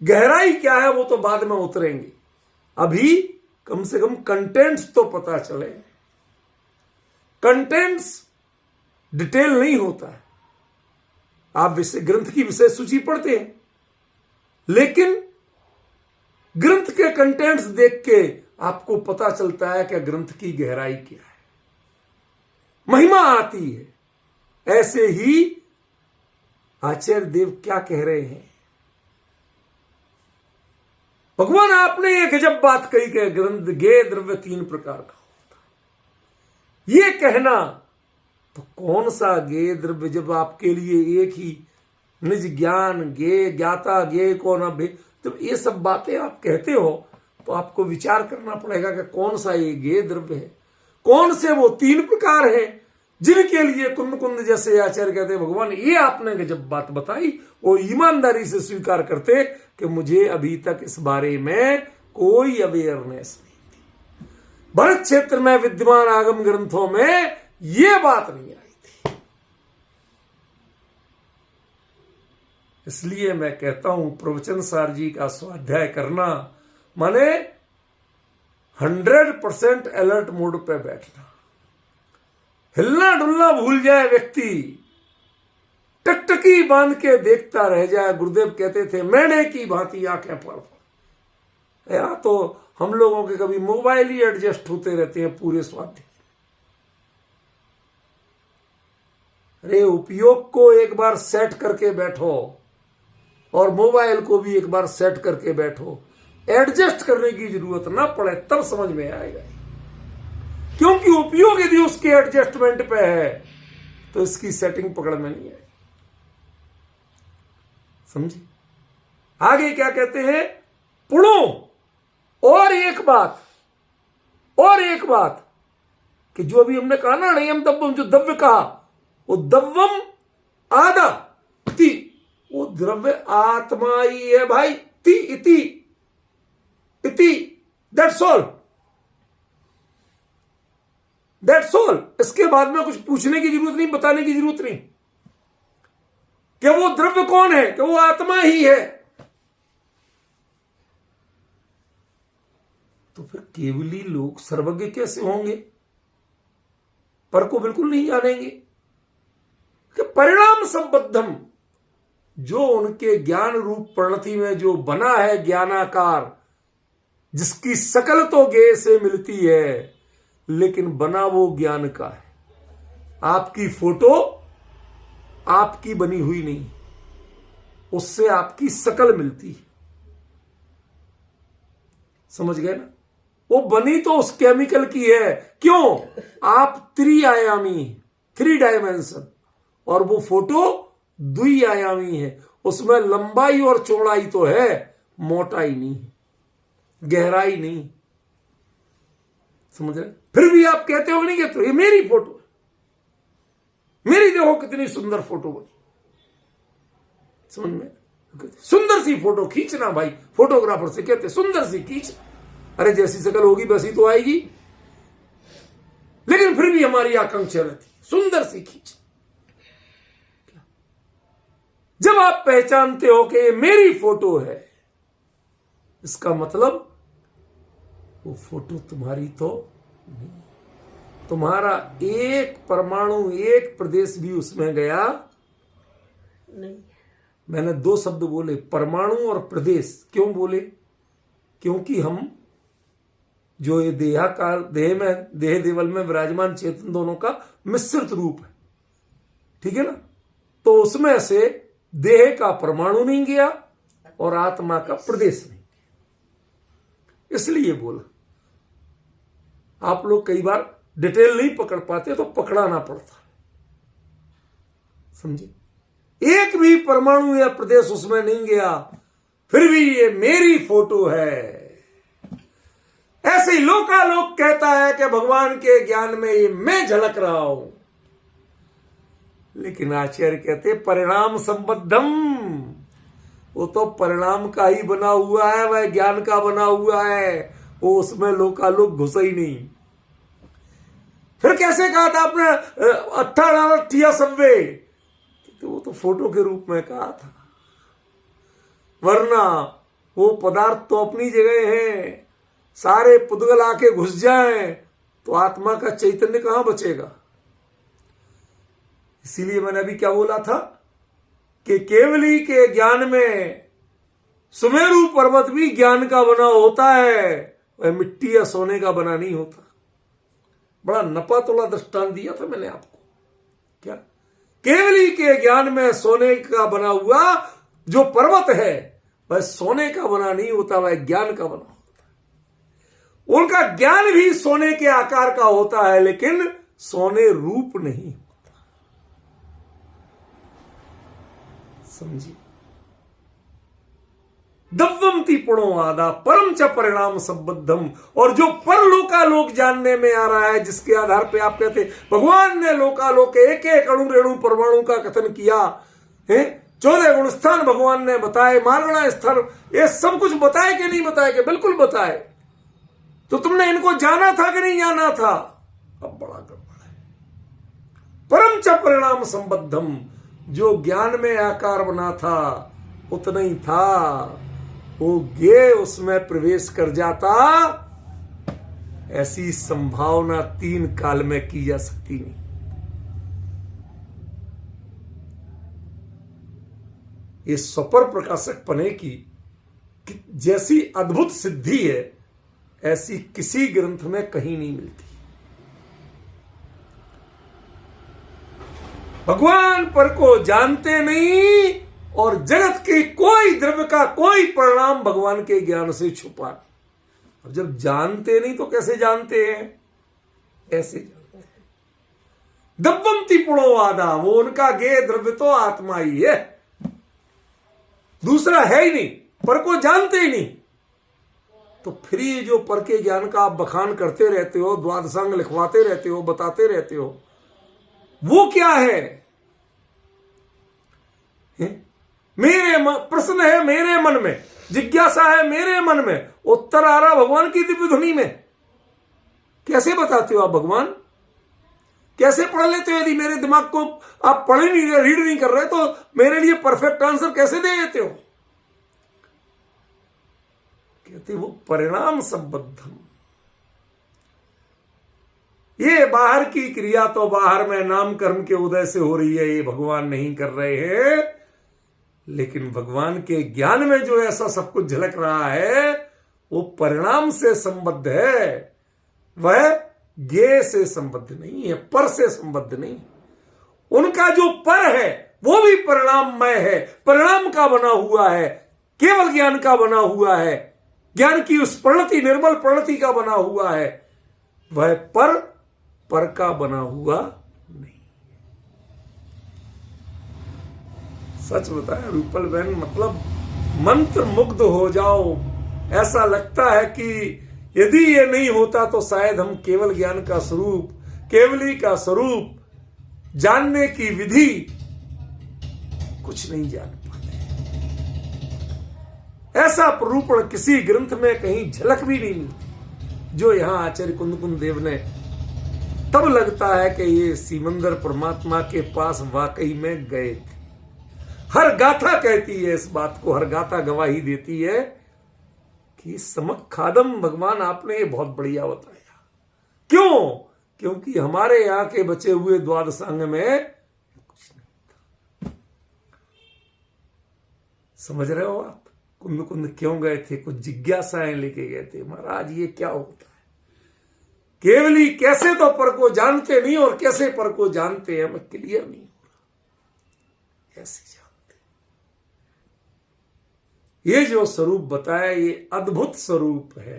गहराई क्या है, वो तो बाद में उतरेंगे। अभी कम से कम कंटेंट्स तो पता चले। कंटेंट्स डिटेल नहीं होता है, आप ग्रंथ की विषय सूची पढ़ते हैं, लेकिन ग्रंथ के कंटेंट्स देख के आपको पता चलता है कि ग्रंथ की गहराई क्या है, महिमा आती है। ऐसे ही आचार्य देव क्या कह रहे हैं, भगवान आपने ये गजब बात कही कि ग्रंथ गे द्रव्य 3 प्रकार का होता है। ये कहना तो कौन सा गे द्रव्य, जब आपके लिए एक ही निज ज्ञान गे ज्ञाता गे को न भे, जब ये सब बातें आप कहते हो तो आपको विचार करना पड़ेगा कि कौन सा ये गे द्रव्य है, कौन से वो 3 प्रकार हैं जिनके लिए कुंद जैसे आचार्य कहते हैं भगवान ये आपने जब बात बताई वो ईमानदारी से स्वीकार करते कि मुझे अभी तक इस बारे में कोई अवेयरनेस नहीं थी, भरत क्षेत्र में विद्यमान आगम ग्रंथों में ये बात नहीं आई थी। इसलिए मैं कहता हूं प्रवचन सार जी का स्वाध्याय करना माने 100% अलर्ट मोड पे बैठना। हिलना डुलना भूल जाए व्यक्ति, टकटकी बांध के देखता रह जाए। गुरुदेव कहते थे मेढ़े की भांति आंखें पड़, आप तो हम लोगों के कभी मोबाइल ही एडजस्ट होते रहते हैं पूरे स्वाध्याय। अरे उपयोग को एक बार सेट करके बैठो और मोबाइल को भी एक बार सेट करके बैठो, एडजस्ट करने की जरूरत ना पड़े तब समझ में आएगा। क्योंकि उपयोग यदि उसके एडजस्टमेंट पे है तो इसकी सेटिंग पकड़ में नहीं आएगी। समझे? आगे क्या कहते हैं? पुणो और एक बात कि जो अभी हमने कहा ना नियम दव्वम, जो द्रव्य कहा वो दव्वम आदा ति, वो द्रव्य आत्मा ही है भाई। ति इति इति, दैट्स ऑल। इसके बाद में कुछ पूछने की जरूरत नहीं, बताने की जरूरत नहीं कि वो द्रव्य कौन है, कि वो आत्मा ही है। तो फिर केवली लोग सर्वज्ञ कैसे होंगे? पर को बिल्कुल नहीं जानेंगे कि परिणाम संबद्धम, जो उनके ज्ञान रूप प्रणति में जो बना है ज्ञानाकार, जिसकी शकल तो ज्ञेय से मिलती है लेकिन बना वो ज्ञान का है। आपकी फोटो आपकी बनी हुई नहीं, उससे आपकी शकल मिलती है। समझ गए ना? वो बनी तो उस केमिकल की है। क्यों? आप त्रिआयामी, 3 डायमेंशन, और वो फोटो द्विआयामी है। उसमें लंबाई और चौड़ाई तो है, मोटाई नहीं, गहराई नहीं। समझ रहे? फिर भी आप कहते हो नहीं कहते, ये मेरी फोटो है, मेरी देखो कितनी सुंदर फोटो बनी। समझ में? सुंदर सी फोटो खींचना भाई, फोटोग्राफर से कहते सुंदर सी खींच। अरे जैसी शकल होगी वैसी तो आएगी, लेकिन फिर भी हमारी आकांक्षा रहती सुंदर सी खींच। जब आप पहचानते हो कि ये मेरी फोटो है, इसका मतलब वो फोटो तुम्हारी तो नहीं, तुम्हारा एक परमाणु, एक प्रदेश भी उसमें गया नहीं। मैंने 2 शब्द बोले, परमाणु और प्रदेश। क्यों बोले? क्योंकि हम जो ये देहाकार, देह में, देह देवल में विराजमान चेतन दोनों का मिश्रित रूप है, ठीक है ना? तो उसमें से देह का परमाणु नहीं गया और आत्मा का प्रदेश नहीं गया, इसलिए बोला। आप लोग कई बार डिटेल नहीं पकड़ पाते तो पकड़ाना पड़ता, समझे? एक भी परमाणु या प्रदेश उसमें नहीं गया, फिर भी ये मेरी फोटो है। ऐसे ही लोकालोक कहता है कि भगवान के ज्ञान में ये मैं झलक रहा हूं, लेकिन आचार्य कहते परिणाम संबद्धम, वो तो परिणाम का ही बना हुआ है, वह ज्ञान का बना हुआ है, वो उसमें लोकालोक घुसा ही नहीं। फिर कैसे कहा था आपने 18 सब्वे, तो वो तो फोटो के रूप में कहा था, वरना वो पदार्थ तो अपनी जगह है। सारे पुद्गल आके घुस जाएं तो आत्मा का चैतन्य कहां बचेगा? इसीलिए मैंने अभी क्या बोला था कि केवली के ज्ञान में सुमेरु पर्वत भी ज्ञान का बना होता है, वह मिट्टी या सोने का बना नहीं होता। बड़ा नपा तोला दृष्टांत दिया था मैंने आपको। क्या? केवली के ज्ञान में सोने का बना हुआ जो पर्वत है वह सोने का बना नहीं होता, वह ज्ञान का बना होता है। उनका ज्ञान भी सोने के आकार का होता है, लेकिन सोने रूप नहीं होता। समझिए? दव्वंती पुणो आदा परम च परिणाम संबद्धम, और जो परलोकालोक जानने में आ रहा है, जिसके आधार पे आप कहते भगवान ने लोकालोक एक एक अणु रेणु परमाणु का कथन किया है, 14 गुण स्थान भगवान ने बताए, मारणा स्थान, ये सब कुछ बताए कि नहीं बताए? कि बिल्कुल बताए। तो तुमने इनको जाना था कि नहीं जाना था? अब बड़ा गड़बड़ है। परम च परिणाम संबद्धम, जो ज्ञान में आकार बना था उतना ही था, वो ज्ञेय उसमें प्रवेश कर जाता, ऐसी संभावना 3 काल में की जा सकती नहीं। ये स्वपर प्रकाशक पने की जैसी अद्भुत सिद्धि है ऐसी किसी ग्रंथ में कहीं नहीं मिलती। भगवान पर को जानते नहीं और जगत के कोई द्रव्य का कोई परिणाम भगवान के ज्ञान से छुपा नहीं। अब जब जानते नहीं तो कैसे जानते हैं? ऐसे जानते हैं। दब्बंती पुणोवादा, वो उनका गे द्रव्य तो आत्मा ही है, दूसरा है ही नहीं, पर को जानते ही नहीं। तो फिर ये जो पर के ज्ञान का आप बखान करते रहते हो, द्वादशांग लिखवाते रहते हो, बताते रहते हो, वो क्या है? प्रश्न है मेरे मन में, जिज्ञासा है मेरे मन में, उत्तर आ रहा भगवान की दिव्य ध्वनि में। कैसे बताते हो आप भगवान? कैसे पढ़ लेते हो? यदि मेरे दिमाग को आप पढ़ नहीं रहे, रीड नहीं कर रहे, तो मेरे लिए परफेक्ट आंसर कैसे दे देते हो? कहते वो परिणाम संबद्धम। ये बाहर की क्रिया तो बाहर में नाम कर्म के उदय से हो रही है, ये भगवान नहीं कर रहे हैं, लेकिन भगवान के ज्ञान में जो ऐसा सब कुछ झलक रहा है वो परिणाम से संबद्ध है, वह ज्ञेय से संबद्ध नहीं है, पर से संबद्ध नहीं। उनका जो पर है वो भी परिणाममय है, परिणाम का बना हुआ है, केवल ज्ञान का बना हुआ है, ज्ञान की उस प्रणति, निर्मल प्रणति का बना हुआ है, वह पर का बना हुआ नहीं। सच बताया रूपल बहन, मतलब मंत्र मुग्ध हो जाओ। ऐसा लगता है कि यदि ये नहीं होता तो शायद हम केवल ज्ञान का स्वरूप, केवली का स्वरूप जानने की विधि कुछ नहीं जान पाते। ऐसा प्ररूपण किसी ग्रंथ में कहीं झलक भी नहीं मिलती जो यहां आचार्य कुंद देव ने। तब लगता है कि ये सिमंदर परमात्मा के पास वाकई में गए थे। हर गाथा कहती है इस बात को, हर गाथा गवाही देती है कि समक खादम भगवान आपने ये बहुत बढ़िया बताया। क्यों? क्योंकि हमारे यहां के बचे हुए द्वादशांग में कुछ नहीं था। समझ रहे हो आप? कुंद क्यों गए थे? कुछ जिज्ञासाएं लेके गए थे। महाराज ये क्या होता है? केवली कैसे तो पर को जानते नहीं और कैसे पर को जानते हैं, हमें क्लियर नहीं हो रहा। ऐसे जानते ये जो स्वरूप बताया ये अद्भुत स्वरूप है।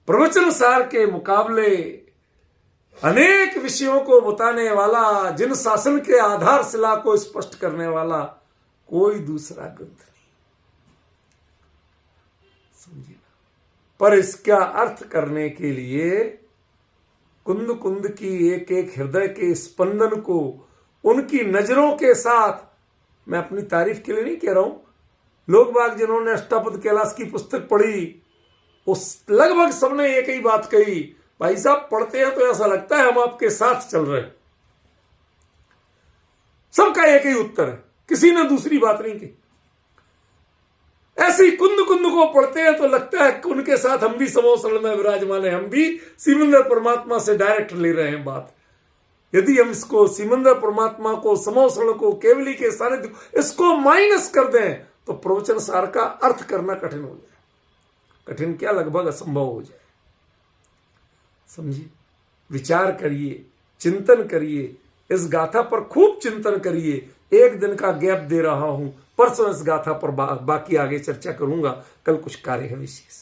प्रवचन सार के मुकाबले अनेक विषयों को बताने वाला, जिन शासन के आधारशिला को स्पष्ट करने वाला कोई दूसरा ग्रंथ नहीं। समझिए ना? पर इसका अर्थ करने के लिए कुंद की एक एक हृदय के स्पंदन को उनकी नजरों के साथ, मैं अपनी तारीफ के लिए नहीं कह रहा हूं, लोग बाग जिन्होंने अष्टापद कैलाश की पुस्तक पढ़ी उस लगभग सबने एक ही बात कही, भाई साहब पढ़ते हैं तो ऐसा लगता है हम आपके साथ चल रहे हैं। सबका एक ही उत्तर है, किसी ने दूसरी बात नहीं की। ऐसी कुंद को पढ़ते हैं तो लगता है कि उनके साथ हम भी समोसण में विराजमान है, हम भी सिमंदर परमात्मा से डायरेक्ट ले रहे हैं बात। यदि हम इसको सिमंदर परमात्मा को, समोसण को, केवली के सानिध्य को, इसको माइनस कर दें तो प्रवचन सार का अर्थ करना कठिन हो जाए। कठिन क्या, लगभग असंभव हो जाए। समझिए, विचार करिए, चिंतन करिए, इस गाथा पर खूब चिंतन करिए। एक दिन का गैप दे रहा हूं, परसों इस गाथा पर बाकी आगे चर्चा करूंगा। कल कुछ कार्य है विशेष।